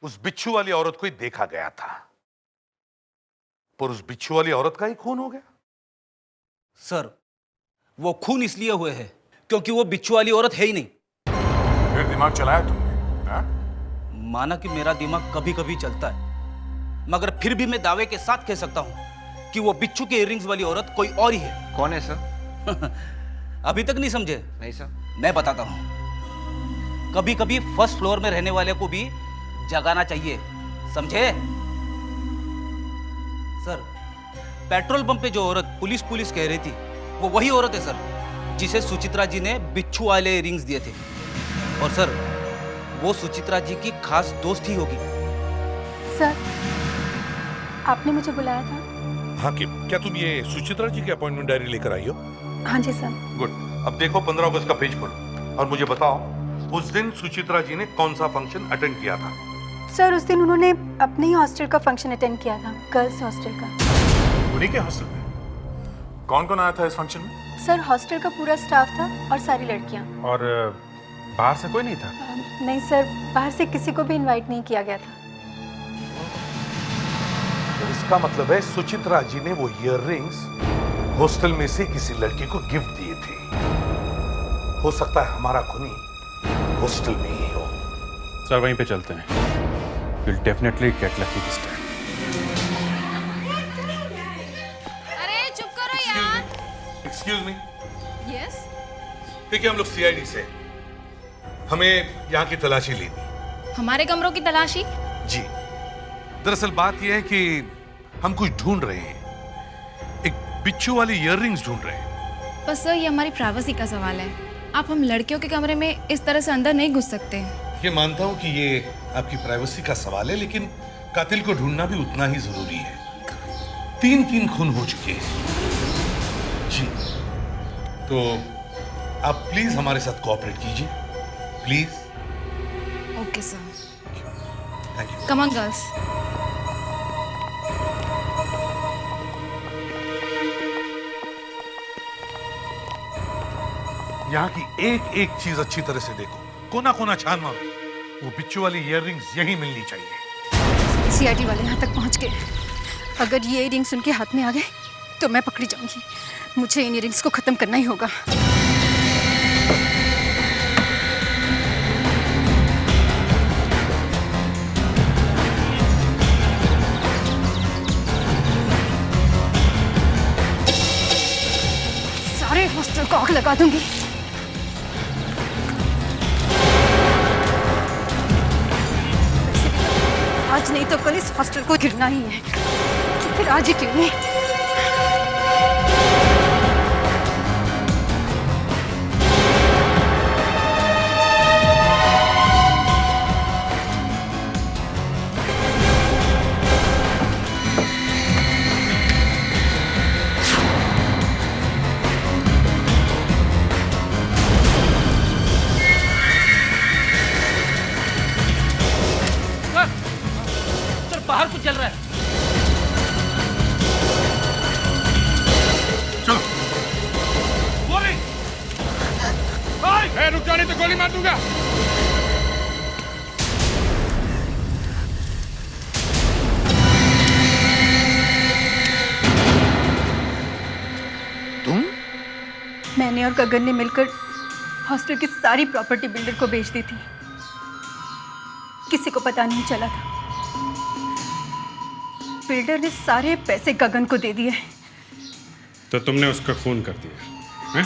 Speaker 9: उस बिच्छू वाली औरत को ही देखा गया था, पर उस बिच्छू वाली औरत का ही खून हो गया।
Speaker 15: सर, वो खून इसलिए हुए हैं क्योंकि वो बिच्छू वाली औरत है ही नहीं।
Speaker 9: फिर दिमाग चलाया तुमने? हाँ?
Speaker 15: माना कि मेरा दिमाग कभी कभी चलता है, मगर फिर भी मैं दावे के साथ कह सकता हूं कि वो बिच्छू के इयररिंग्स वाली औरत कोई और ही है।
Speaker 16: कौन है सर?
Speaker 15: अभी तक नहीं समझे?
Speaker 16: नहीं सर।
Speaker 15: मैं बताता हूं। कभी कभी फर्स्ट फ्लोर में रहने वाले को भी जगाना चाहिए, समझे? सर, पेट्रोल पंप पे जो औरत पुलिस कह रही थी, वो वही औरत है सर, जिसे सुचित्रा जी ने बिच्छू वाले इयररिंग्स दिए थे। और सर, वो सुचित्रा जी की खास दोस्त ही होगी।
Speaker 11: सर, आपने मुझे बुलाया था?
Speaker 9: हाँ किम, क्या तुम ये सुचित्रा जी की अपॉइंटमेंट डायरी लेकर आई हो?
Speaker 11: हाँ जी सर।
Speaker 9: गुड। अब देखो 15 अगस्त का पेज खोलो और मुझे बताओ उस दिन सुचित्रा जी ने कौन सा फंक्शन अटेंड किया था।
Speaker 11: सर उस दिन उन्होंने अपने ही हॉस्टल का फंक्शन अटेंड किया था, गर्ल्स हॉस्टल का।
Speaker 19: उन्हीं के हॉस्टल में? कौन कौन आया था इस फंक्शन में?
Speaker 11: सर हॉस्टल का पूरा स्टाफ था और सारी लड़कियां।
Speaker 14: और बाहर से कोई नहीं था?
Speaker 11: नहीं सर, बाहर से किसी को भी इनवाइट नहीं किया गया था।
Speaker 9: तो इसका मतलब है सुचित्रा जी ने वो इयररिंग्स हॉस्टल में से किसी लड़की को गिफ्ट दिए थे। हो सकता है हमारा खूनी हॉस्टल में ही हो।
Speaker 14: सर वहीं पे चलते हैं। We'll definitely get lucky this time.
Speaker 12: अरे चुप करो यार।
Speaker 9: Excuse me.
Speaker 12: यस।
Speaker 9: देखिए हम लोग सीआईडी से, हमें यहाँ की तलाशी लेनी।
Speaker 12: हमारे कमरों की तलाशी?
Speaker 9: जी, दरअसल बात यह है कि हम कुछ ढूंढ रहे हैं, एक बिच्छू वाली इयररिंग्स ढूंढ रहे हैं।
Speaker 12: बस सर ये हमारी प्राइवेसी का सवाल है। आप हम लड़कियों के कमरे में इस तरह से अंदर नहीं घुस सकते।
Speaker 9: ये मानता हूँ कि ये आपकी प्राइवेसी का सवाल है, लेकिन कातिल को ढूंढना भी उतना ही जरूरी है। 3 खून हो चुके हैं। जी, तो आप प्लीज हमारे साथ कोऑपरेट कीजिए, please.
Speaker 12: Okay sir.
Speaker 9: Thank you.
Speaker 12: Come on girls.
Speaker 9: यहाँ की एक एक चीज अच्छी तरह से देखो, कोना कोना छान मारो। वो बिच्छू वाली इयररिंग्स यही मिलनी चाहिए।
Speaker 11: सीआईडी वाले यहाँ तक पहुँच गए। अगर ये इयररिंग्स उनके हाथ में आ गए तो मैं पकड़ी जाऊंगी। मुझे इन इयररिंग्स को खत्म करना ही होगा। सारे हॉस्टल को आग लगा दूंगी। आज नहीं तो कल इस हॉस्टल को गिरना ही है, फिर आज ही क्यों नहीं।
Speaker 4: बाहर कुछ चल रहा है।
Speaker 9: चलो।
Speaker 19: गोली! रुक जाओ नहीं तो गोली मार दूंगा।
Speaker 9: तुम?
Speaker 11: मैंने और गगन ने मिलकर हॉस्टल की सारी प्रॉपर्टी बिल्डर को बेच दी थी। किसी को पता नहीं चला था। बिल्डर ने सारे पैसे गगन को दे दिए।
Speaker 14: तो तुमने उसका खून कर दिया हैं?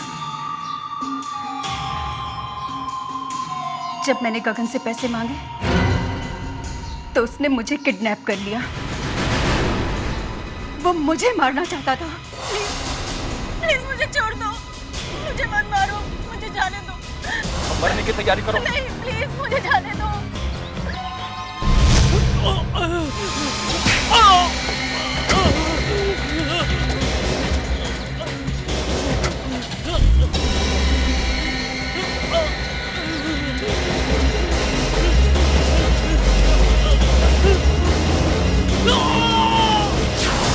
Speaker 11: जब मैंने गगन से पैसे मांगे तो उसने मुझे किडनैप कर लिया। वो मुझे मारना चाहता था।
Speaker 22: प्लीज मुझे छोड़ दो, मुझे मत मारो, मुझे जाने दो।
Speaker 15: मरने की तैयारी करो।
Speaker 22: नहीं प्लीज मुझे जाने दो।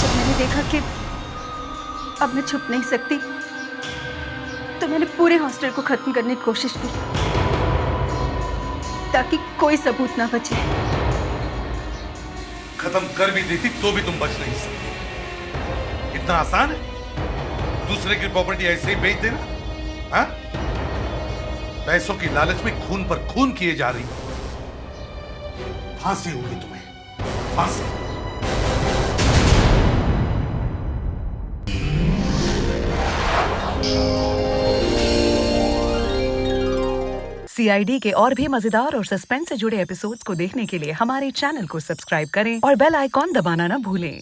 Speaker 11: जब मैंने देखा कि अब मैं छुप नहीं सकती तो मैंने पूरे हॉस्टल को खत्म करने की कोशिश की ताकि कोई सबूत ना बचे।
Speaker 9: खत्म कर भी देती तो भी तुम बच नहीं सकते। इतना आसान है दूसरे की प्रॉपर्टी ऐसे ही बेच देना? हाँ? पैसों की लालच में खून पर खून किए जा रही। फांसी होगी तुम्हें, फांसी।
Speaker 6: सीआईडी के और भी मजेदार और सस्पेंस से जुड़े एपिसोड्स को देखने के लिए हमारे चैनल को सब्सक्राइब करें और बेल आइकॉन दबाना ना भूलें।